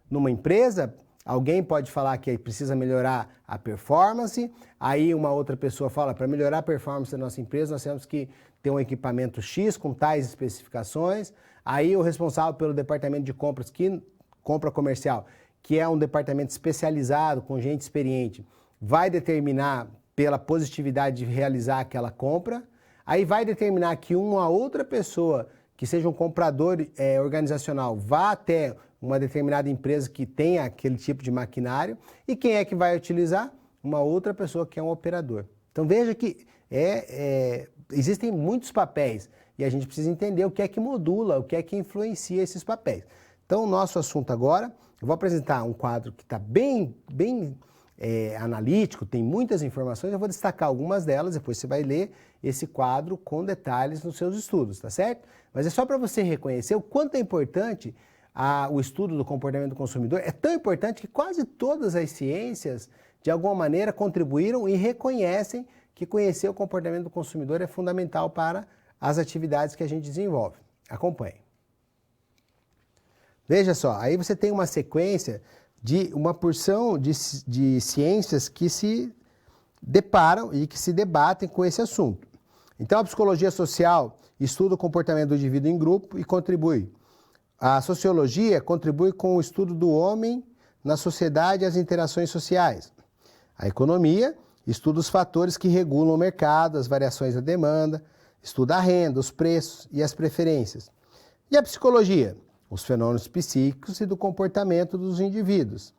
Numa empresa, alguém pode falar que precisa melhorar a performance, aí uma outra pessoa fala, para melhorar a performance da nossa empresa, nós temos que ter um equipamento X com tais especificações, aí o responsável pelo departamento de compras que compra comercial, que é um departamento especializado com gente experiente, vai determinar pela positividade de realizar aquela compra, aí vai determinar que uma outra pessoa, que seja um comprador organizacional, vá até uma determinada empresa que tenha aquele tipo de maquinário, e quem é que vai utilizar? Uma outra pessoa que é um operador. Então veja que existem muitos papéis e a gente precisa entender o que é que modula, o que é que influencia esses papéis. Então o nosso assunto agora, eu vou apresentar um quadro que está bem analítico, tem muitas informações, eu vou destacar algumas delas, depois você vai ler esse quadro com detalhes nos seus estudos, tá certo? Mas é só para você reconhecer o quanto é importante o estudo do comportamento do consumidor. É tão importante que quase todas as ciências, de alguma maneira, contribuíram e reconhecem que conhecer o comportamento do consumidor é fundamental para as atividades que a gente desenvolve. Acompanhe. Veja só, aí você tem uma sequência de uma porção de ciências que se deparam e que se debatem com esse assunto. Então, a psicologia social estuda o comportamento do indivíduo em grupo e contribui. A sociologia contribui com o estudo do homem na sociedade e as interações sociais. A economia estuda os fatores que regulam o mercado, as variações da demanda, estuda a renda, os preços e as preferências. E a psicologia? Os fenômenos psíquicos e do comportamento dos indivíduos.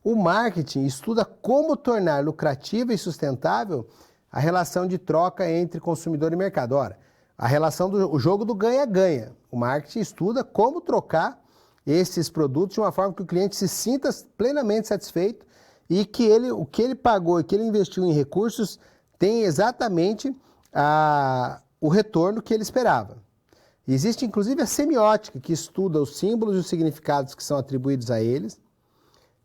O marketing estuda como tornar lucrativa e sustentável a relação de troca entre consumidor e mercado. Ora, a relação o jogo do ganha-ganha. O marketing estuda como trocar esses produtos de uma forma que o cliente se sinta plenamente satisfeito e que o que ele pagou e que ele investiu em recursos tem exatamente o retorno que ele esperava. Existe inclusive a semiótica, que estuda os símbolos e os significados que são atribuídos a eles,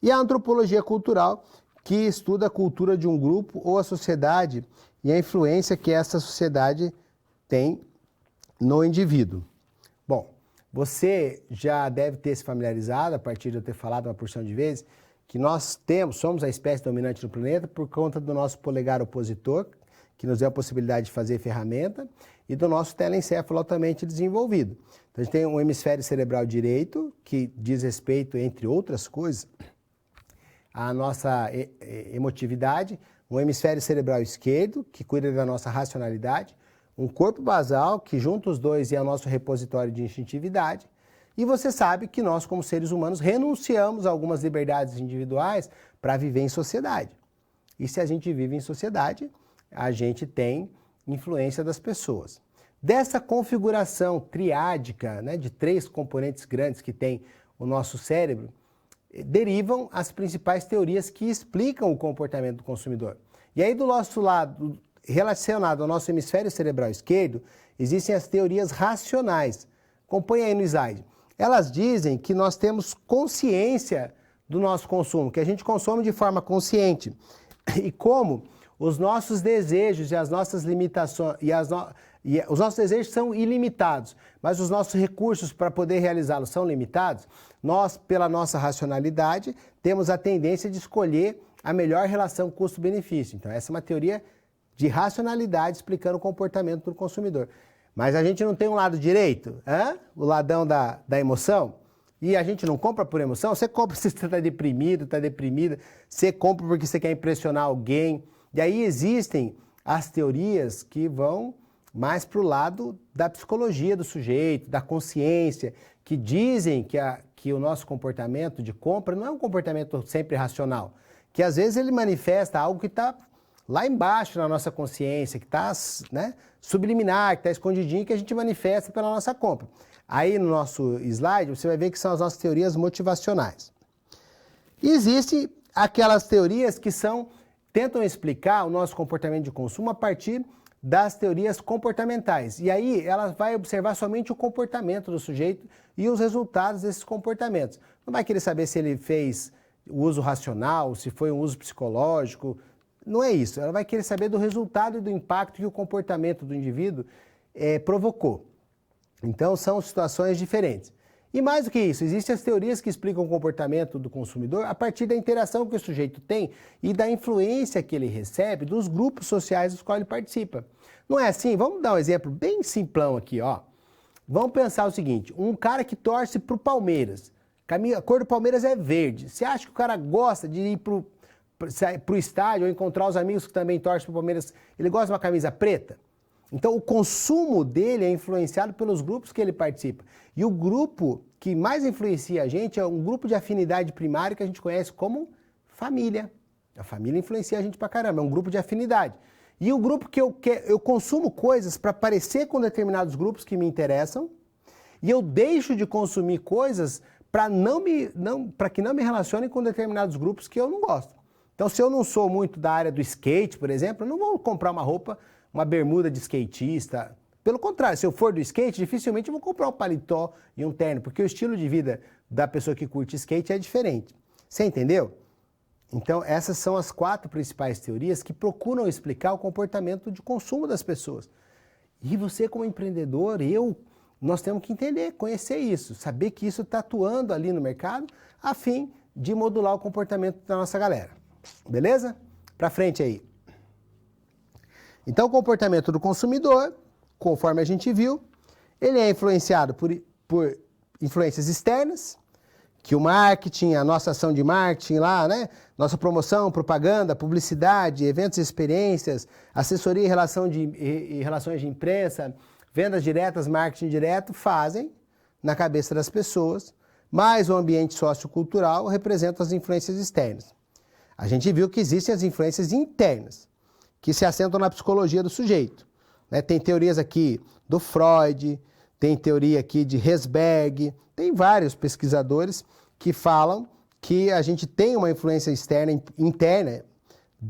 e a antropologia cultural, que estuda a cultura de um grupo ou a sociedade e a influência que essa sociedade tem no indivíduo. Bom, você já deve ter se familiarizado, a partir de eu ter falado uma porção de vezes, que nós somos a espécie dominante no planeta por conta do nosso polegar opositor, que nos deu a possibilidade de fazer ferramenta, e do nosso telencéfalo altamente desenvolvido. Então, a gente tem um hemisfério cerebral direito, que diz respeito, entre outras coisas, à nossa emotividade, um hemisfério cerebral esquerdo, que cuida da nossa racionalidade, um corpo basal, que junta os dois e é o nosso repositório de instintividade, e você sabe que nós, como seres humanos, renunciamos a algumas liberdades individuais para viver em sociedade. E se a gente vive em sociedade, a gente tem influência das pessoas. Dessa configuração triádica, né, de 3 componentes grandes que tem o nosso cérebro, derivam as principais teorias que explicam o comportamento do consumidor. E aí do nosso lado, relacionado ao nosso hemisfério cerebral esquerdo, existem as teorias racionais. Acompanhe aí no slide. Elas dizem que nós temos consciência do nosso consumo, que a gente consome de forma consciente. E como os nossos desejos e as nossas limitações, os nossos desejos são ilimitados, mas os nossos recursos para poder realizá-los são limitados, nós, pela nossa racionalidade, temos a tendência de escolher a melhor relação custo-benefício. Então, essa é uma teoria de racionalidade explicando o comportamento do consumidor. Mas a gente não tem um lado direito, o ladão da emoção, e a gente não compra por emoção. Você compra se você está deprimido, está deprimida, você compra porque você quer impressionar alguém. E aí existem as teorias que vão mais para o lado da psicologia do sujeito, da consciência, que dizem que o nosso comportamento de compra não é um comportamento sempre racional, que às vezes ele manifesta algo que está lá embaixo na nossa consciência, que está, né, subliminar, que está escondidinho, que a gente manifesta pela nossa compra. Aí no nosso slide você vai ver que são as nossas teorias motivacionais. E existem aquelas teorias que tentam explicar o nosso comportamento de consumo a partir das teorias comportamentais. E aí ela vai observar somente o comportamento do sujeito e os resultados desses comportamentos. Não vai querer saber se ele fez o uso racional, se foi um uso psicológico. Não é isso. Ela vai querer saber do resultado e do impacto que o comportamento do indivíduo provocou. Então são situações diferentes. E mais do que isso, existem as teorias que explicam o comportamento do consumidor a partir da interação que o sujeito tem e da influência que ele recebe dos grupos sociais dos quais ele participa. Não é assim? Vamos dar um exemplo bem simplão aqui, ó. Vamos pensar o seguinte, um cara que torce para o Palmeiras. A cor do Palmeiras é verde. Você acha que o cara gosta de ir pro estádio ou encontrar os amigos que também torcem pro Palmeiras? Ele gosta de uma camisa preta? Então, o consumo dele é influenciado pelos grupos que ele participa. E o grupo que mais influencia a gente é um grupo de afinidade primária que a gente conhece como família. A família influencia a gente pra caramba, é um grupo de afinidade. E o grupo que eu consumo coisas para parecer com determinados grupos que me interessam, e eu deixo de consumir coisas para que não me relacionem com determinados grupos que eu não gosto. Então, se eu não sou muito da área do skate, por exemplo, eu não vou comprar uma roupa, uma bermuda de skatista. Pelo contrário, se eu for do skate, dificilmente eu vou comprar um paletó e um terno, porque o estilo de vida da pessoa que curte skate é diferente. Você entendeu? Então, essas são as 4 principais teorias que procuram explicar o comportamento de consumo das pessoas. E você, como empreendedor, nós temos que entender, conhecer isso, saber que isso está atuando ali no mercado, a fim de modular o comportamento da nossa galera. Beleza? Para frente aí. Então, o comportamento do consumidor, conforme a gente viu, ele é influenciado por influências externas, que o marketing, a nossa ação de marketing lá, né? Nossa promoção, propaganda, publicidade, eventos e experiências, assessoria e relações de imprensa, vendas diretas, marketing direto, fazem na cabeça das pessoas, mas o ambiente sociocultural representa as influências externas. A gente viu que existem as influências internas, que se assentam na psicologia do sujeito, né? Tem teorias aqui do Freud, tem teoria aqui de Herzberg, tem vários pesquisadores que falam que a gente tem uma influência interna,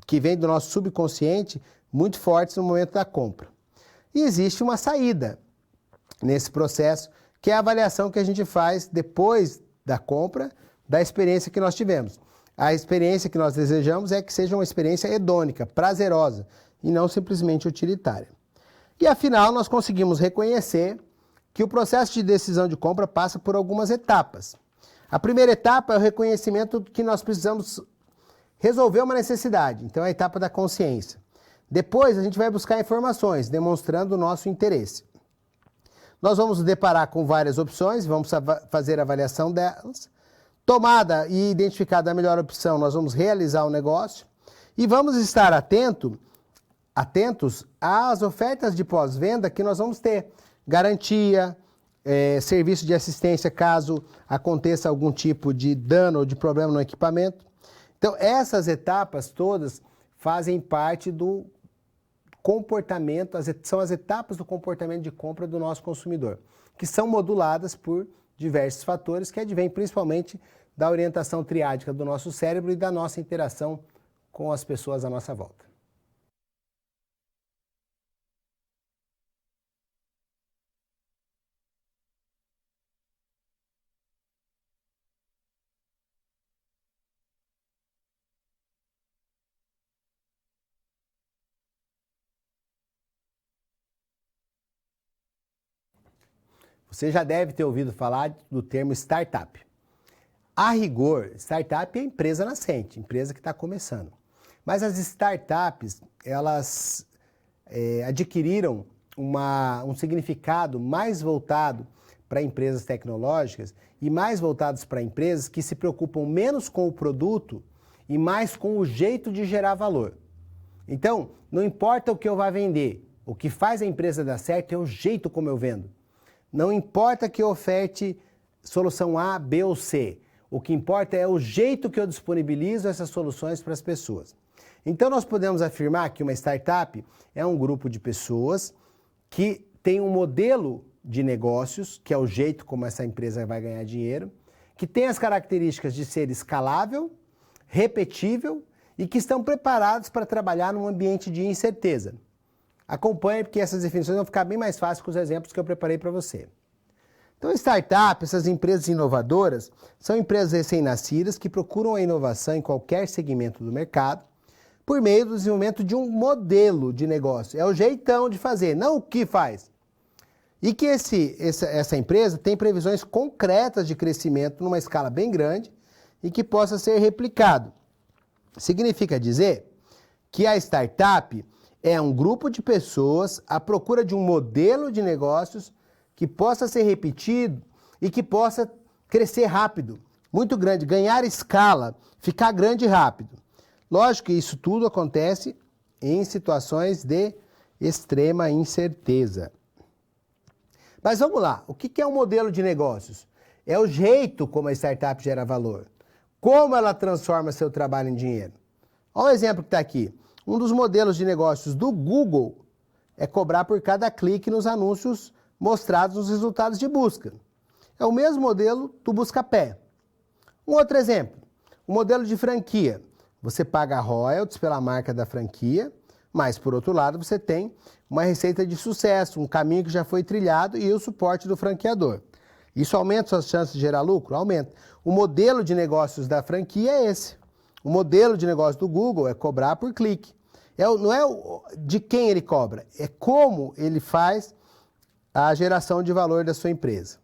que vem do nosso subconsciente, muito forte no momento da compra. E existe uma saída nesse processo, que é a avaliação que a gente faz depois da compra, da experiência que nós tivemos. A experiência que nós desejamos é que seja uma experiência hedônica, prazerosa, e não simplesmente utilitária. E afinal, nós conseguimos reconhecer que o processo de decisão de compra passa por algumas etapas. A primeira etapa é o reconhecimento que nós precisamos resolver uma necessidade, então é a etapa da consciência. Depois a gente vai buscar informações, demonstrando o nosso interesse. Nós vamos nos deparar com várias opções, vamos fazer a avaliação delas. Tomada e identificada a melhor opção, nós vamos realizar o negócio e vamos estar atentos às ofertas de pós-venda que nós vamos ter. Garantia, serviço de assistência caso aconteça algum tipo de dano ou de problema no equipamento. Então, essas etapas todas fazem parte do comportamento, são as etapas do comportamento de compra do nosso consumidor, que são moduladas por diversos fatores que advêm principalmente da orientação triádica do nosso cérebro e da nossa interação com as pessoas à nossa volta. Você já deve ter ouvido falar do termo startup. A rigor, startup é empresa nascente, empresa que está começando. Mas as startups, elas adquiriram um significado mais voltado para empresas tecnológicas e mais voltados para empresas que se preocupam menos com o produto e mais com o jeito de gerar valor. Então, não importa o que eu vá vender, o que faz a empresa dar certo é o jeito como eu vendo. Não importa que eu oferte solução A, B ou C. O que importa é o jeito que eu disponibilizo essas soluções para as pessoas. Então, nós podemos afirmar que uma startup é um grupo de pessoas que tem um modelo de negócios, que é o jeito como essa empresa vai ganhar dinheiro, que tem as características de ser escalável, repetível e que estão preparados para trabalhar num ambiente de incerteza. Acompanhe, porque essas definições vão ficar bem mais fáceis com os exemplos que eu preparei para você. Então, startup, essas empresas inovadoras, são empresas recém-nascidas que procuram a inovação em qualquer segmento do mercado por meio do desenvolvimento de um modelo de negócio. É o jeitão de fazer, não o que faz. E que essa empresa tem previsões concretas de crescimento numa escala bem grande e que possa ser replicado. Significa dizer que a startup é um grupo de pessoas à procura de um modelo de negócios que possa ser repetido e que possa crescer rápido, muito grande, ganhar escala, ficar grande rápido. Lógico que isso tudo acontece em situações de extrema incerteza. Mas vamos lá, o que é um modelo de negócios? É o jeito como a startup gera valor, como ela transforma seu trabalho em dinheiro. Olha o exemplo que está aqui. Um dos modelos de negócios do Google é cobrar por cada clique nos anúncios mostrados nos resultados de busca. É o mesmo modelo do Buscapé. Um outro exemplo, o modelo de franquia. Você paga royalties pela marca da franquia, mas, por outro lado, você tem uma receita de sucesso, um caminho que já foi trilhado e o suporte do franqueador. Isso aumenta suas chances de gerar lucro? Aumenta. O modelo de negócios da franquia é esse. O modelo de negócio do Google é cobrar por clique. Não é de quem ele cobra, é como ele faz a geração de valor da sua empresa.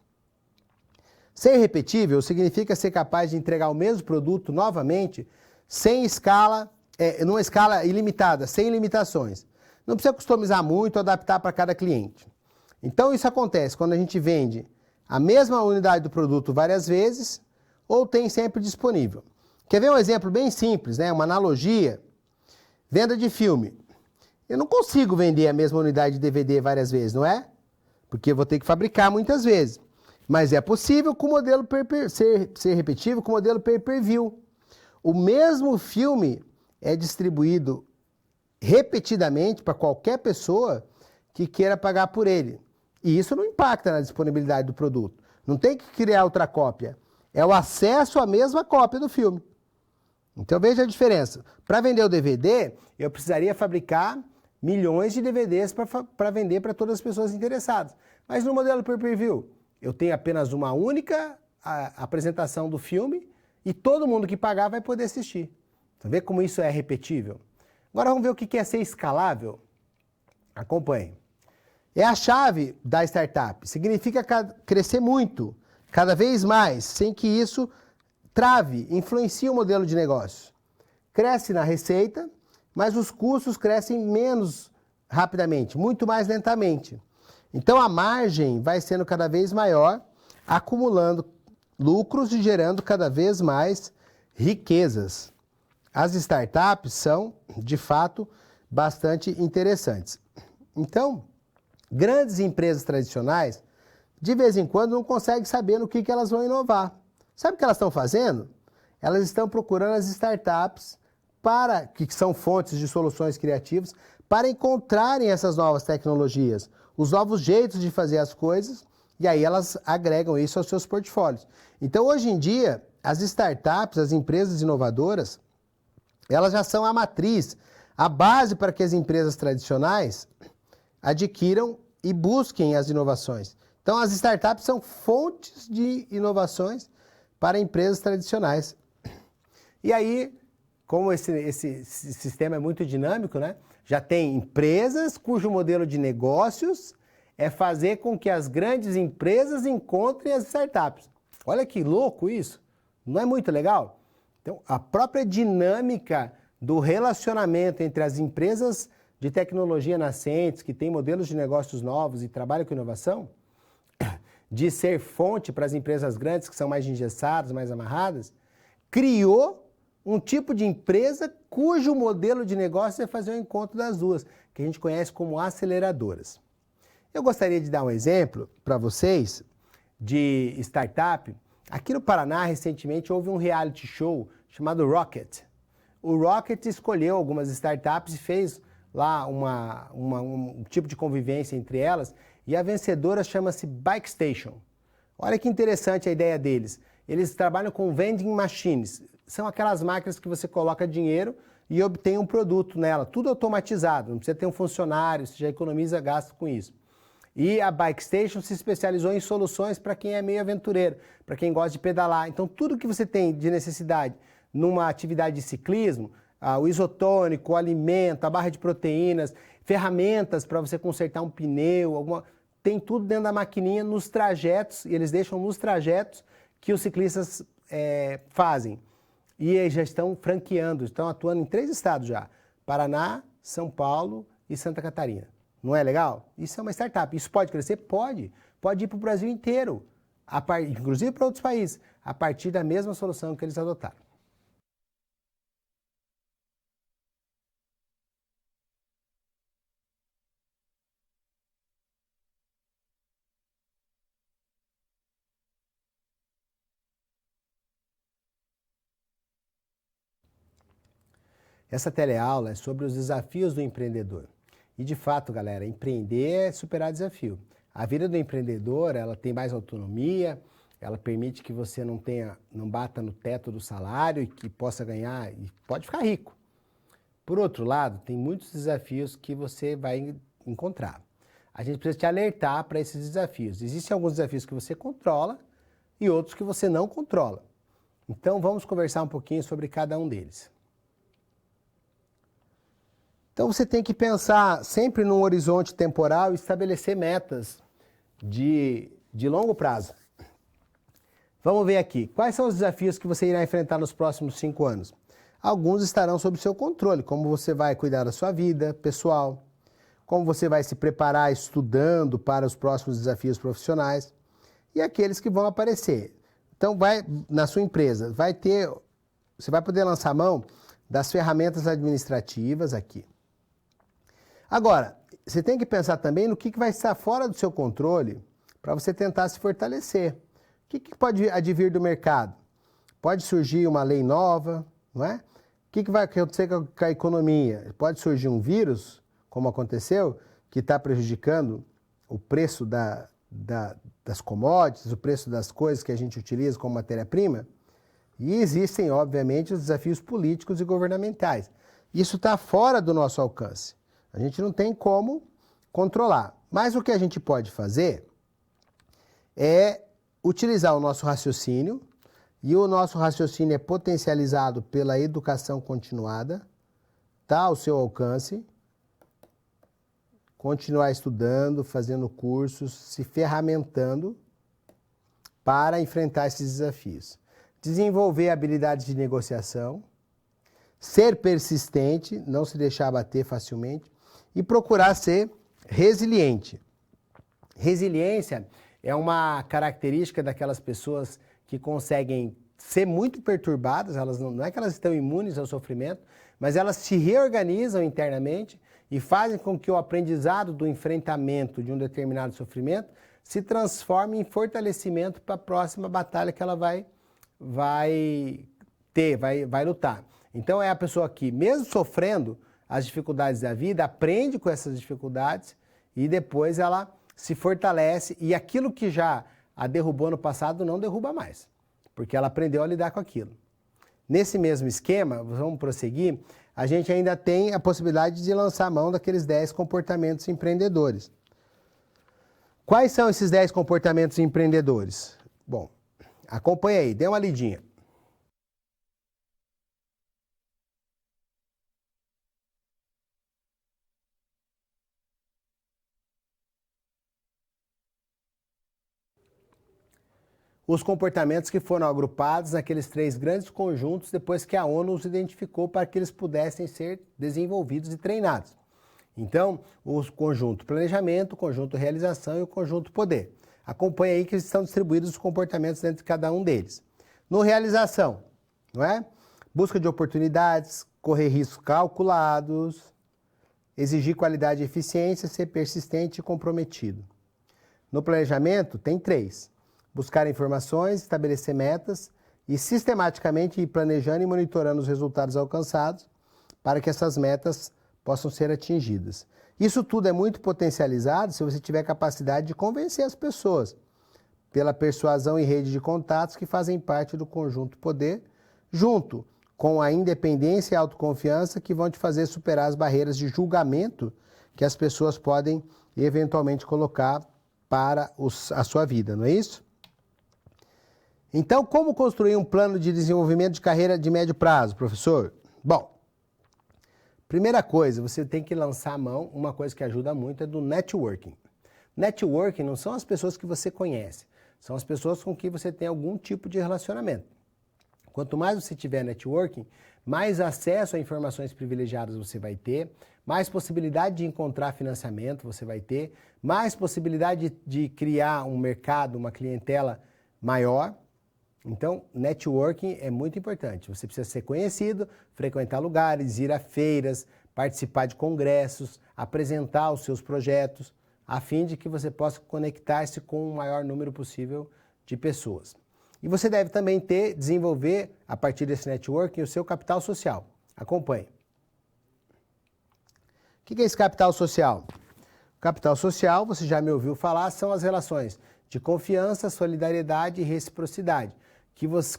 Ser repetível significa ser capaz de entregar o mesmo produto novamente, sem escala, numa escala ilimitada, sem limitações. Não precisa customizar muito ou adaptar para cada cliente. Então isso acontece quando a gente vende a mesma unidade do produto várias vezes ou tem sempre disponível. Quer ver um exemplo bem simples, né? Uma analogia? Venda de filme. Eu não consigo vender a mesma unidade de DVD várias vezes, não é? Porque eu vou ter que fabricar muitas vezes. Mas é possível com o modelo ser repetível com o modelo pay-per-view. O mesmo filme é distribuído repetidamente para qualquer pessoa que queira pagar por ele. E isso não impacta na disponibilidade do produto. Não tem que criar outra cópia. É o acesso à mesma cópia do filme. Então veja a diferença. Para vender o DVD, eu precisaria fabricar milhões de DVDs para vender para todas as pessoas interessadas. Mas no modelo pay-per-view, eu tenho apenas uma única apresentação do filme e todo mundo que pagar vai poder assistir. Então vê como isso é repetível. Agora vamos ver o que é ser escalável. Acompanhe. É a chave da startup. Significa crescer muito, cada vez mais, sem que isso trave, influencie o modelo de negócio. Cresce na receita, mas os custos crescem menos rapidamente, muito mais lentamente. Então a margem vai sendo cada vez maior, acumulando lucros e gerando cada vez mais riquezas. As startups são, de fato, bastante interessantes. Então, grandes empresas tradicionais, de vez em quando, não conseguem saber no que elas vão inovar. Sabe o que elas estão fazendo? Elas estão procurando as startups que são fontes de soluções criativas para encontrarem essas novas tecnologias, os novos jeitos de fazer as coisas, e aí elas agregam isso aos seus portfólios. Então, hoje em dia, as startups, as empresas inovadoras, elas já são a matriz, a base para que as empresas tradicionais adquiram e busquem as inovações. Então, as startups são fontes de inovações para empresas tradicionais. E aí, como esse sistema é muito dinâmico, né? Já tem empresas cujo modelo de negócios é fazer com que as grandes empresas encontrem as startups. Olha que louco isso! Não é muito legal? Então, a própria dinâmica do relacionamento entre as empresas de tecnologia nascentes, que têm modelos de negócios novos e trabalham com inovação, de ser fonte para as empresas grandes, que são mais engessadas, mais amarradas, criou um tipo de empresa cujo modelo de negócio é fazer o encontro das duas, que a gente conhece como aceleradoras. Eu gostaria de dar um exemplo para vocês de startup. Aqui no Paraná, recentemente, houve um reality show chamado Rocket. O Rocket escolheu algumas startups e fez lá um tipo de convivência entre elas, e a vencedora chama-se Bike Station. Olha que interessante a ideia deles. Eles trabalham com vending machines. São aquelas máquinas que você coloca dinheiro e obtém um produto nela, tudo automatizado, não precisa ter um funcionário, você já economiza gasto com isso. E a Bike Station se especializou em soluções para quem é meio aventureiro, para quem gosta de pedalar. Então, tudo que você tem de necessidade numa atividade de ciclismo, o isotônico, o alimento, a barra de proteínas, ferramentas para você consertar um pneu, tem tudo dentro da maquininha nos trajetos, e eles deixam nos trajetos que os ciclistas fazem. E eles já estão franqueando, estão atuando em 3 estados já: Paraná, São Paulo e Santa Catarina. Não é legal? Isso é uma startup. Isso pode crescer? Pode. Pode ir para o Brasil inteiro, inclusive para outros países. a partir da mesma solução que eles adotaram. Essa teleaula é sobre os desafios do empreendedor. E de fato, galera, empreender é superar desafio. A vida do empreendedor, ela tem mais autonomia, ela permite que você não bata no teto do salário e que possa ganhar e pode ficar rico. Por outro lado, tem muitos desafios que você vai encontrar. A gente precisa te alertar para esses desafios. Existem alguns desafios que você controla e outros que você não controla. Então, vamos conversar um pouquinho sobre cada um deles. Então você tem que pensar sempre num horizonte temporal e estabelecer metas de longo prazo. Vamos ver aqui. Quais são os desafios que você irá enfrentar nos próximos 5 anos? Alguns estarão sob seu controle, como você vai cuidar da sua vida pessoal, como você vai se preparar estudando para os próximos desafios profissionais e aqueles que vão aparecer. Então na sua empresa, você vai poder lançar mão das ferramentas administrativas aqui. Agora, você tem que pensar também no que vai estar fora do seu controle para você tentar se fortalecer. O que pode advir do mercado? Pode surgir uma lei nova, não é? O que vai acontecer com a economia? Pode surgir um vírus, como aconteceu, que está prejudicando o preço das commodities, o preço das coisas que a gente utiliza como matéria-prima. E existem, obviamente, os desafios políticos e governamentais. Isso está fora do nosso alcance. A gente não tem como controlar. Mas o que a gente pode fazer é utilizar o nosso raciocínio, e o nosso raciocínio é potencializado pela educação continuada, está ao seu alcance. Continuar estudando, fazendo cursos, se ferramentando para enfrentar esses desafios. Desenvolver habilidades de negociação, ser persistente, não se deixar abater facilmente, e procurar ser resiliente. Resiliência é uma característica daquelas pessoas que conseguem ser muito perturbadas, elas não é que elas estão imunes ao sofrimento, mas elas se reorganizam internamente e fazem com que o aprendizado do enfrentamento de um determinado sofrimento se transforme em fortalecimento para a próxima batalha que ela vai lutar. Então é a pessoa que, mesmo sofrendo as dificuldades da vida, aprende com essas dificuldades e depois ela se fortalece e aquilo que já a derrubou no passado não derruba mais, porque ela aprendeu a lidar com aquilo. Nesse mesmo esquema, vamos prosseguir, a gente ainda tem a possibilidade de lançar mão daqueles 10 comportamentos empreendedores. Quais são esses 10 comportamentos empreendedores? Bom, acompanha aí, dê uma lidinha. Os comportamentos que foram agrupados naqueles 3 grandes conjuntos depois que a ONU os identificou para que eles pudessem ser desenvolvidos e treinados. Então, o conjunto planejamento, o conjunto realização e o conjunto poder. Acompanhe aí que estão distribuídos os comportamentos dentro de cada um deles. No realização, não é? Busca de oportunidades, correr riscos calculados, exigir qualidade e eficiência, ser persistente e comprometido. No planejamento, tem 3. Buscar informações, estabelecer metas e sistematicamente ir planejando e monitorando os resultados alcançados para que essas metas possam ser atingidas. Isso tudo é muito potencializado se você tiver capacidade de convencer as pessoas pela persuasão e rede de contatos que fazem parte do conjunto poder, junto com a independência e autoconfiança que vão te fazer superar as barreiras de julgamento que as pessoas podem eventualmente colocar para a sua vida, não é isso? Então, como construir um plano de desenvolvimento de carreira de médio prazo, professor? Bom, primeira coisa, você tem que lançar a mão, uma coisa que ajuda muito é do networking. Networking não são as pessoas que você conhece, são as pessoas com quem você tem algum tipo de relacionamento. Quanto mais você tiver networking, mais acesso a informações privilegiadas você vai ter, mais possibilidade de encontrar financiamento você vai ter, mais possibilidade de criar um mercado, uma clientela maior. Então, networking é muito importante. Você precisa ser conhecido, frequentar lugares, ir a feiras, participar de congressos, apresentar os seus projetos, a fim de que você possa conectar-se com o maior número possível de pessoas. E você deve também desenvolver, a partir desse networking, o seu capital social. Acompanhe. O que é esse capital social? Capital social, você já me ouviu falar, são as relações de confiança, solidariedade e reciprocidade,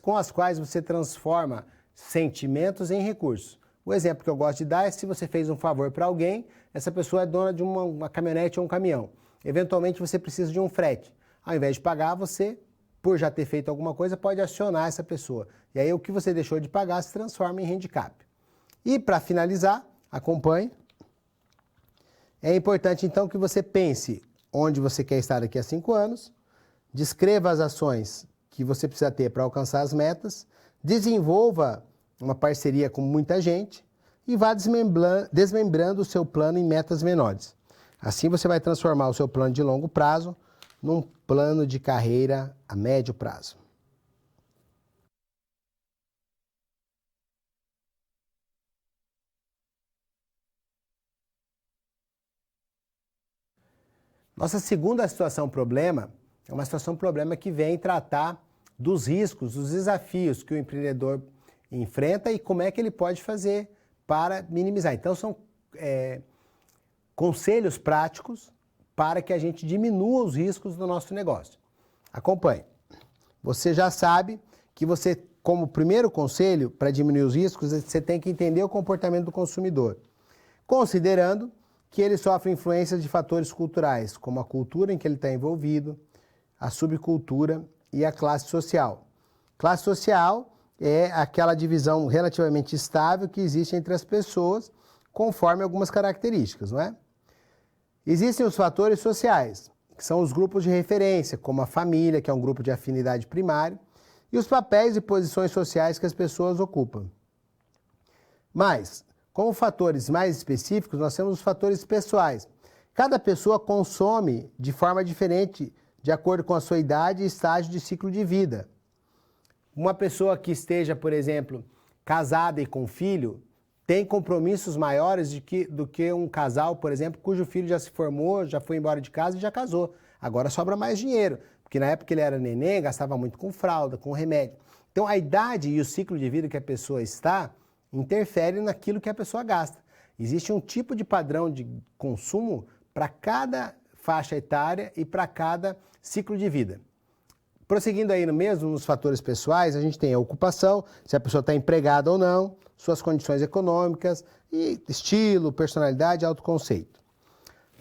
com as quais você transforma sentimentos em recursos. O exemplo que eu gosto de dar é se você fez um favor para alguém, essa pessoa é dona de uma caminhonete ou um caminhão. Eventualmente você precisa de um frete. Ao invés de pagar, você, por já ter feito alguma coisa, pode acionar essa pessoa. E aí o que você deixou de pagar se transforma em handicap. E para finalizar, acompanhe. É importante então que você pense onde você quer estar daqui a 5 anos, descreva as ações que você precisa ter para alcançar as desenvolva uma parceria com muita gente e vá desmembrando o seu plano em metas menores. Assim você vai transformar o seu plano de longo prazo num plano de carreira a médio prazo. Nossa segunda situação problema é uma situação problema que vem tratar dos riscos, dos desafios que o empreendedor enfrenta e como é que ele pode fazer para minimizar. Então, são conselhos práticos para que a gente diminua os riscos do nosso negócio. Acompanhe. Você já sabe que você, como primeiro conselho para diminuir os riscos, você tem que entender o comportamento do consumidor, considerando que ele sofre influência de fatores culturais, como a cultura em que ele está envolvido, a subcultura e a classe social. Classe social é aquela divisão relativamente estável que existe entre as pessoas, conforme algumas características, não é? Existem os fatores sociais, que são os grupos de referência, como a família, que é um grupo de afinidade primário, e os papéis e posições sociais que as pessoas ocupam. Mas, como fatores mais específicos, nós temos os fatores pessoais. Cada pessoa consome de forma diferente, de acordo com a sua idade e estágio de ciclo de vida. Uma pessoa que esteja, por exemplo, casada e com filho, tem compromissos maiores do que um casal, por exemplo, cujo filho já se formou, já foi embora de casa e já casou. Agora sobra mais dinheiro, porque na época que ele era neném, gastava muito com fralda, com remédio. Então a idade e o ciclo de vida que a pessoa está interferem naquilo que a pessoa gasta. Existe um tipo de padrão de consumo para cada faixa etária e para cada ciclo de vida. Prosseguindo aí nos fatores pessoais, a gente tem a ocupação, se a pessoa está empregada ou não, suas condições econômicas, e estilo, personalidade e autoconceito.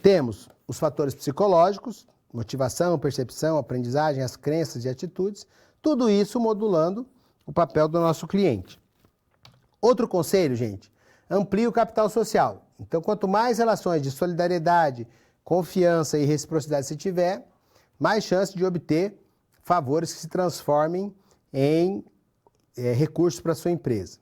Temos os fatores psicológicos, motivação, percepção, aprendizagem, as crenças e atitudes, tudo isso modulando o papel do nosso cliente. Outro conselho, gente, amplie o capital social. Então, quanto mais relações de solidariedade, confiança e reciprocidade você tiver, mais chance de obter favores que se transformem em recursos para a sua empresa.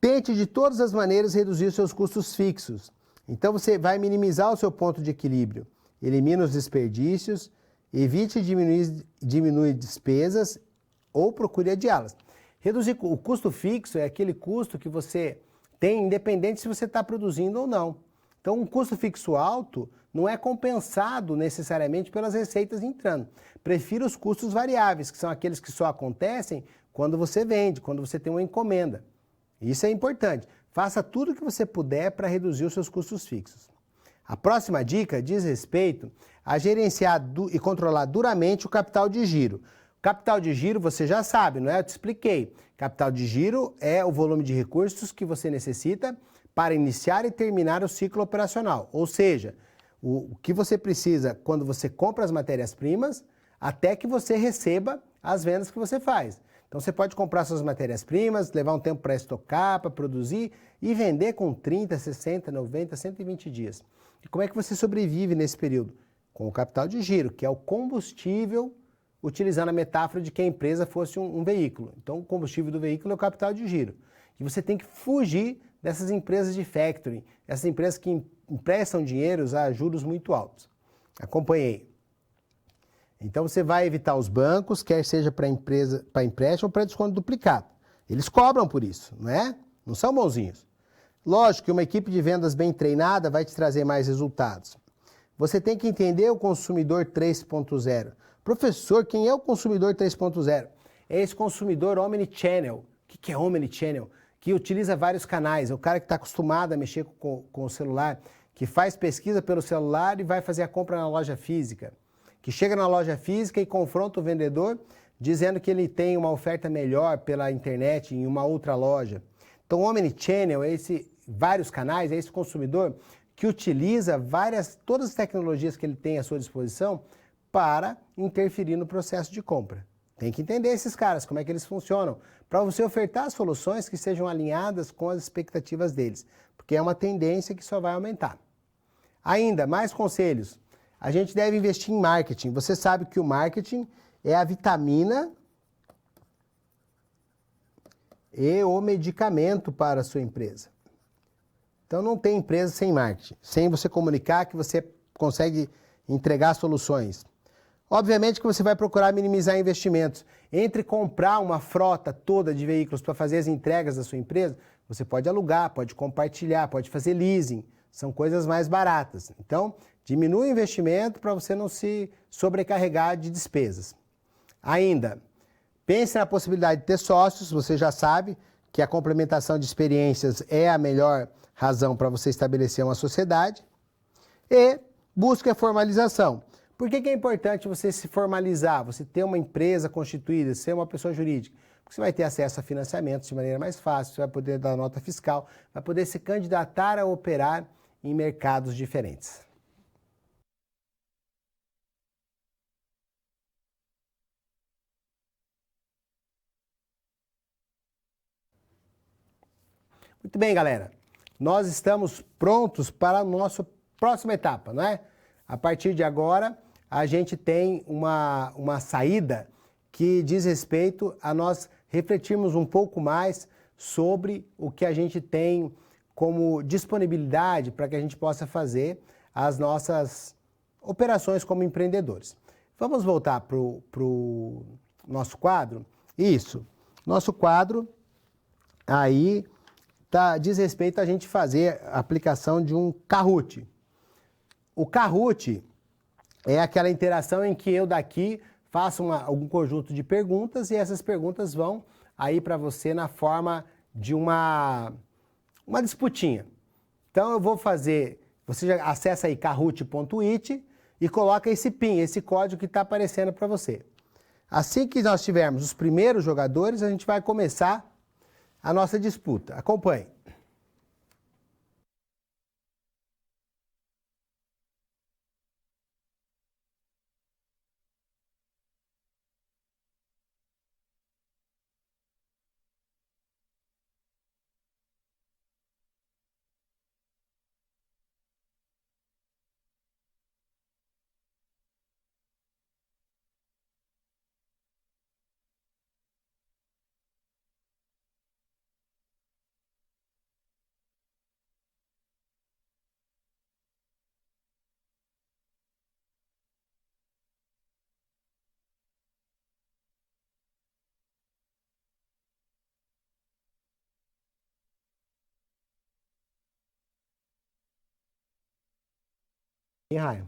Tente de todas as maneiras reduzir os seus custos fixos. Então você vai minimizar o seu ponto de equilíbrio. Elimina os desperdícios, evite diminuir despesas ou procure adiá-las. Reduzir o custo fixo é aquele custo que você tem independente se você está produzindo ou não. Então um custo fixo alto não é compensado necessariamente pelas receitas entrando. Prefira os custos variáveis, que são aqueles que só acontecem quando você vende, quando você tem uma encomenda. Isso é importante. Faça tudo o que você puder para reduzir os seus custos fixos. A próxima dica diz respeito a gerenciar e controlar duramente o capital de giro. O capital de giro você já sabe, não é? Eu te expliquei. Capital de giro é o volume de recursos que você necessita para iniciar e terminar o ciclo operacional. Ou seja, o que você precisa quando você compra as matérias-primas até que você receba as vendas que você faz. Então você pode comprar suas matérias-primas, levar um tempo para estocar, para produzir e vender com 30, 60, 90, 120 dias. E como é que você sobrevive nesse período? Com o capital de giro, que é o combustível, utilizando a metáfora de que a empresa fosse um veículo. Então o combustível do veículo é o capital de giro. E você tem que fugir dessas empresas de factoring, essas empresas que emprestam dinheiros a juros muito altos. Acompanhei. Então você vai evitar os bancos, quer seja para empresa, para empréstimo ou para desconto duplicado. Eles cobram por isso, não é? Não são bonzinhos. Lógico que uma equipe de vendas bem treinada vai te trazer mais resultados. Você tem que entender o consumidor 3.0. Professor, quem é o consumidor 3.0? É esse consumidor omnichannel. O que é omnichannel? Que utiliza vários canais. É o cara que está acostumado a mexer com o celular, que faz pesquisa pelo celular e vai fazer a compra na loja física. Que chega na loja física e confronta o vendedor dizendo que ele tem uma oferta melhor pela internet em uma outra loja. Então, o omnichannel é vários canais, é esse consumidor que utiliza todas as tecnologias que ele tem à sua disposição para interferir no processo de compra. Tem que entender esses caras, como é que eles funcionam, para você ofertar soluções que sejam alinhadas com as expectativas deles, porque é uma tendência que só vai aumentar. Ainda, mais conselhos. A gente deve investir em marketing. Você sabe que o marketing é a vitamina e o medicamento para a sua empresa. Então não tem empresa sem marketing, sem você comunicar que você consegue entregar soluções. Obviamente que você vai procurar minimizar investimentos. Entre comprar uma frota toda de veículos para fazer as entregas da sua empresa, você pode alugar, pode compartilhar, pode fazer leasing. São coisas mais baratas. Então, diminui o investimento para você não se sobrecarregar de despesas. Ainda, pense na possibilidade de ter sócios. Você já sabe que a complementação de experiências é a melhor razão para você estabelecer uma sociedade. E busque a formalização. Por que é importante você se formalizar, você ter uma empresa constituída, ser uma pessoa jurídica? Porque você vai ter acesso a financiamentos de maneira mais fácil, você vai poder dar nota fiscal, vai poder se candidatar a operar em mercados diferentes. Muito bem, galera. Nós estamos prontos para a nossa próxima etapa, não é? A partir de agora, a gente tem uma saída que diz respeito a nós refletirmos um pouco mais sobre o que a gente tem como disponibilidade para que a gente possa fazer as nossas operações como empreendedores. Vamos voltar para o nosso quadro? Isso. Nosso quadro aí diz respeito a gente fazer a aplicação de um Kahoot. O Kahoot é aquela interação em que eu daqui faço algum conjunto de perguntas e essas perguntas vão aí para você na forma de uma disputinha. Então eu vou fazer, você já acessa aí kahoot.it e coloca esse PIN, esse código que está aparecendo para você. Assim que nós tivermos os primeiros jogadores, a gente vai começar a nossa disputa. Acompanhe. Em raio.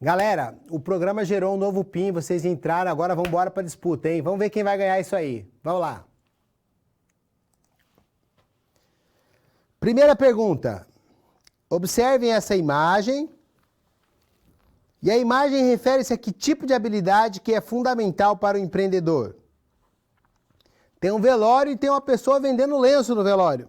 Galera, o programa gerou um novo PIN, vocês entraram, agora vamos embora para a disputa, hein? Vamos ver quem vai ganhar isso aí. Vamos lá. Primeira pergunta. Observem essa imagem. E a imagem refere-se a que tipo de habilidade que é fundamental para o empreendedor? Tem um velório e tem uma pessoa vendendo lenço no velório.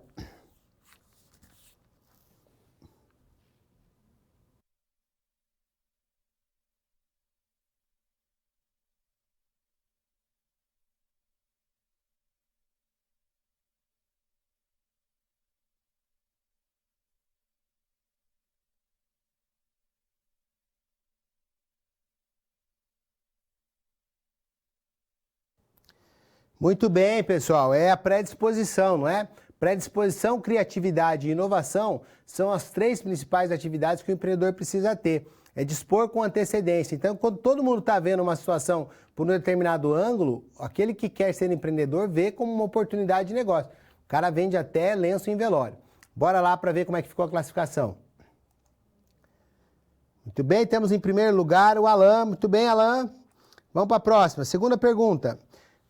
Muito bem, pessoal. É a predisposição, não é? Predisposição, criatividade e inovação são as três principais atividades que o empreendedor precisa ter. É dispor com antecedência. Então, quando todo mundo está vendo uma situação por um determinado ângulo, aquele que quer ser empreendedor vê como uma oportunidade de negócio. O cara vende até lenço em velório. Bora lá para ver como é que ficou a classificação. Muito bem, temos em primeiro lugar o Alan. Muito bem, Alan. Vamos para a próxima. Segunda pergunta.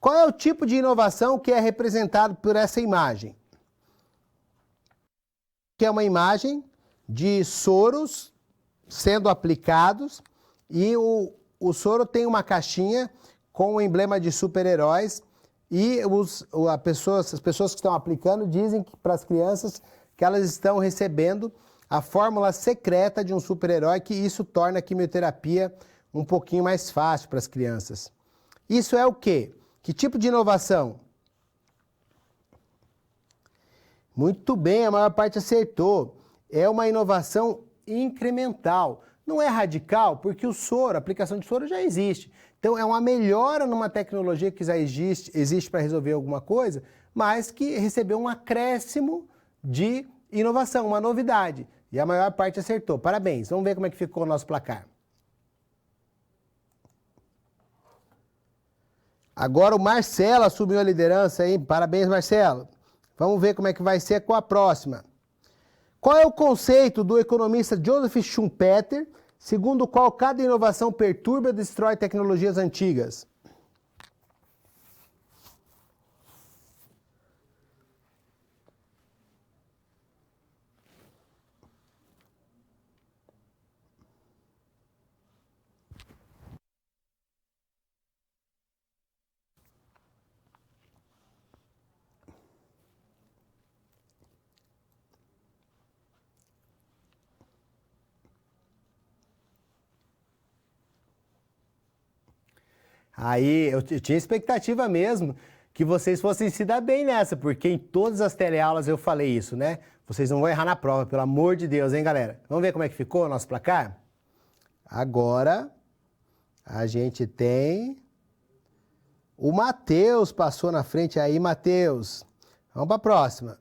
Qual é o tipo de inovação que é representado por essa imagem? Que é uma imagem de soros sendo aplicados e o soro tem uma caixinha com o emblema de super-heróis e as pessoas que estão aplicando dizem para as crianças que elas estão recebendo a fórmula secreta de um super-herói, que isso torna a quimioterapia um pouquinho mais fácil para as crianças. Isso é o quê? Que tipo de inovação? Muito bem, a maior parte acertou. É uma inovação incremental. Não é radical, porque o soro, a aplicação de soro já existe. Então é uma melhora numa tecnologia que já existe para resolver alguma coisa, mas que recebeu um acréscimo de inovação, uma novidade. E a maior parte acertou. Parabéns. Vamos ver como é que ficou o nosso placar. Agora o Marcelo assumiu a liderança, hein? Parabéns, Marcelo. Vamos ver como é que vai ser com a próxima. Qual é o conceito do economista Joseph Schumpeter, segundo o qual cada inovação perturba e destrói tecnologias antigas? Aí, eu tinha expectativa mesmo que vocês fossem se dar bem nessa, porque em todas as teleaulas eu falei isso, né? Vocês não vão errar na prova, pelo amor de Deus, hein, galera? Vamos ver como é que ficou o nosso placar? Agora, a gente tem... O Matheus passou na frente aí, Matheus. Vamos para a próxima.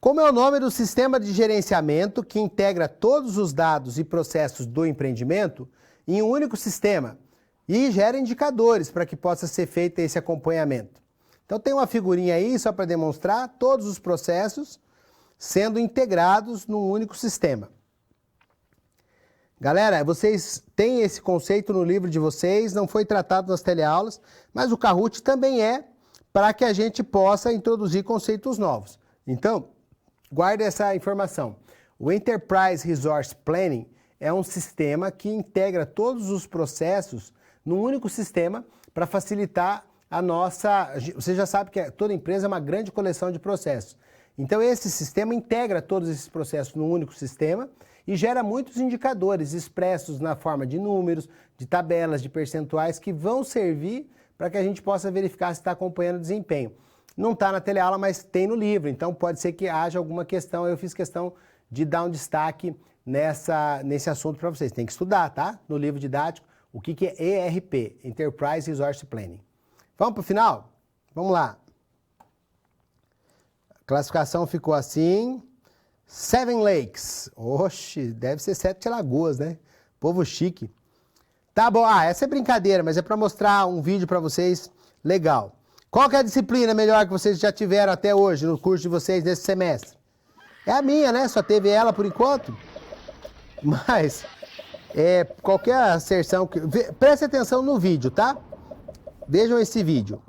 Como é o nome do sistema de gerenciamento que integra todos os dados e processos do empreendimento em um único sistema e gera indicadores para que possa ser feito esse acompanhamento? Então tem uma figurinha aí só para demonstrar todos os processos sendo integrados num único sistema. Galera, vocês têm esse conceito no livro de vocês, não foi tratado nas teleaulas, mas o Kahoot também é para que a gente possa introduzir conceitos novos. Então, guarde essa informação. O Enterprise Resource Planning é um sistema que integra todos os processos num único sistema para facilitar a nossa... Você já sabe que toda empresa é uma grande coleção de processos. Então, esse sistema integra todos esses processos num único sistema e gera muitos indicadores expressos na forma de números, de tabelas, de percentuais que vão servir para que a gente possa verificar se está acompanhando o desempenho. Não está na teleaula, mas tem no livro, então pode ser que haja alguma questão. Eu fiz questão de dar um destaque nesse assunto para vocês. Tem que estudar, tá? No livro didático, o que é ERP, Enterprise Resource Planning. Vamos para o final? Vamos lá. A classificação ficou assim... Seven Lakes. Oxe, deve ser 7 lagoas, né? Povo chique. Tá bom, essa é brincadeira, mas é para mostrar um vídeo para vocês legal. Qual que é a disciplina melhor que vocês já tiveram até hoje no curso de vocês nesse semestre? É a minha, né? Só teve ela por enquanto. Mas Qualquer asserção que... Preste atenção no vídeo, tá? Vejam esse vídeo.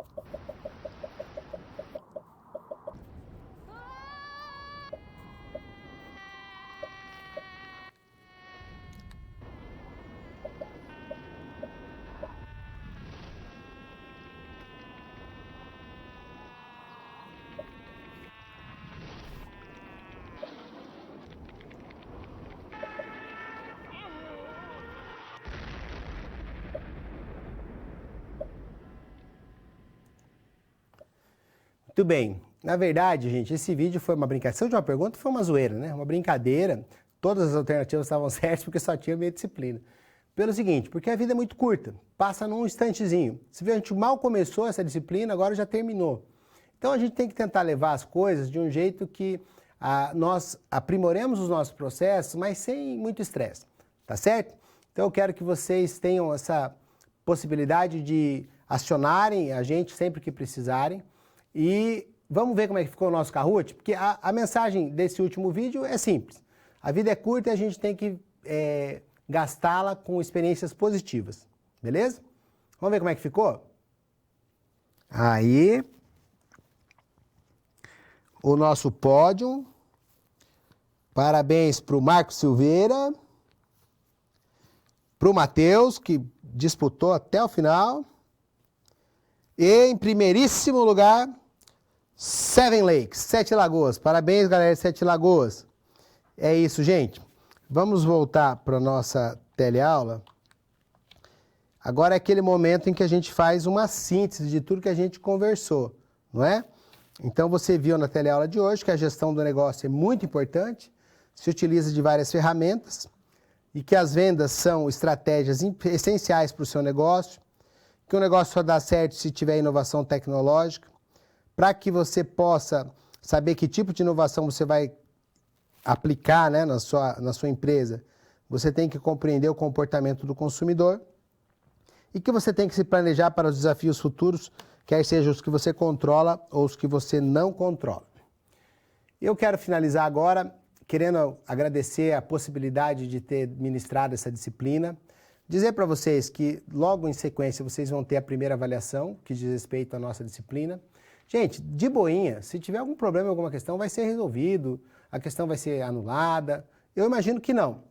Muito bem. Na verdade, gente, esse vídeo foi uma brincadeira. Se eu de uma pergunta, foi uma zoeira, né? Uma brincadeira. Todas as alternativas estavam certas porque só tinha meia disciplina. Pelo seguinte, porque a vida é muito curta. Passa num instantezinho. Se vê, a gente mal começou essa disciplina, agora já terminou. Então a gente tem que tentar levar as coisas de um jeito que nós aprimoremos os nossos processos, mas sem muito estresse. Tá certo? Então eu quero que vocês tenham essa possibilidade de acionarem a gente sempre que precisarem. E vamos ver como é que ficou o nosso Kahoot? Porque a mensagem desse último vídeo é simples. A vida é curta e a gente tem que gastá-la com experiências positivas. Beleza? Vamos ver como é que ficou? Aí, o nosso pódio. Parabéns para o Marco Silveira. Para o Matheus, que disputou até o final. E em primeiríssimo lugar, Seven Lakes, Sete Lagoas. Parabéns, galera de Sete Lagoas. É isso, gente. Vamos voltar para a nossa teleaula. Agora é aquele momento em que a gente faz uma síntese de tudo que a gente conversou, não é? Então você viu na teleaula de hoje que a gestão do negócio é muito importante, se utiliza de várias ferramentas e que as vendas são estratégias essenciais para o seu negócio, que o negócio só dá certo se tiver inovação tecnológica, para que você possa saber que tipo de inovação você vai aplicar, né, na sua empresa, você tem que compreender o comportamento do consumidor e que você tem que se planejar para os desafios futuros, quer sejam os que você controla ou os que você não controla. Eu quero finalizar agora querendo agradecer a possibilidade de ter ministrado essa disciplina, dizer para vocês que logo em sequência vocês vão ter a primeira avaliação que diz respeito à nossa disciplina. Gente, de boinha, se tiver algum problema, alguma questão, vai ser resolvido, a questão vai ser anulada. Eu imagino que não.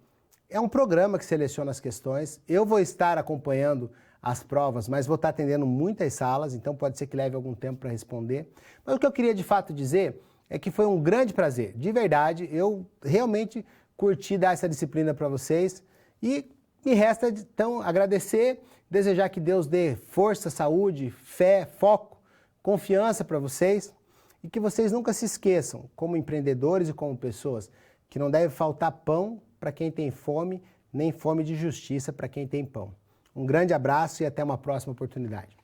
É um programa que seleciona as questões. Eu vou estar acompanhando as provas, mas vou estar atendendo muitas salas, então pode ser que leve algum tempo para responder. Mas o que eu queria de fato dizer é que foi um grande prazer. De verdade, eu realmente curti dar essa disciplina para vocês e me resta então agradecer, desejar que Deus dê força, saúde, fé, foco, confiança para vocês e que vocês nunca se esqueçam, como empreendedores e como pessoas, que não deve faltar pão para quem tem fome, nem fome de justiça para quem tem pão. Um grande abraço e até uma próxima oportunidade.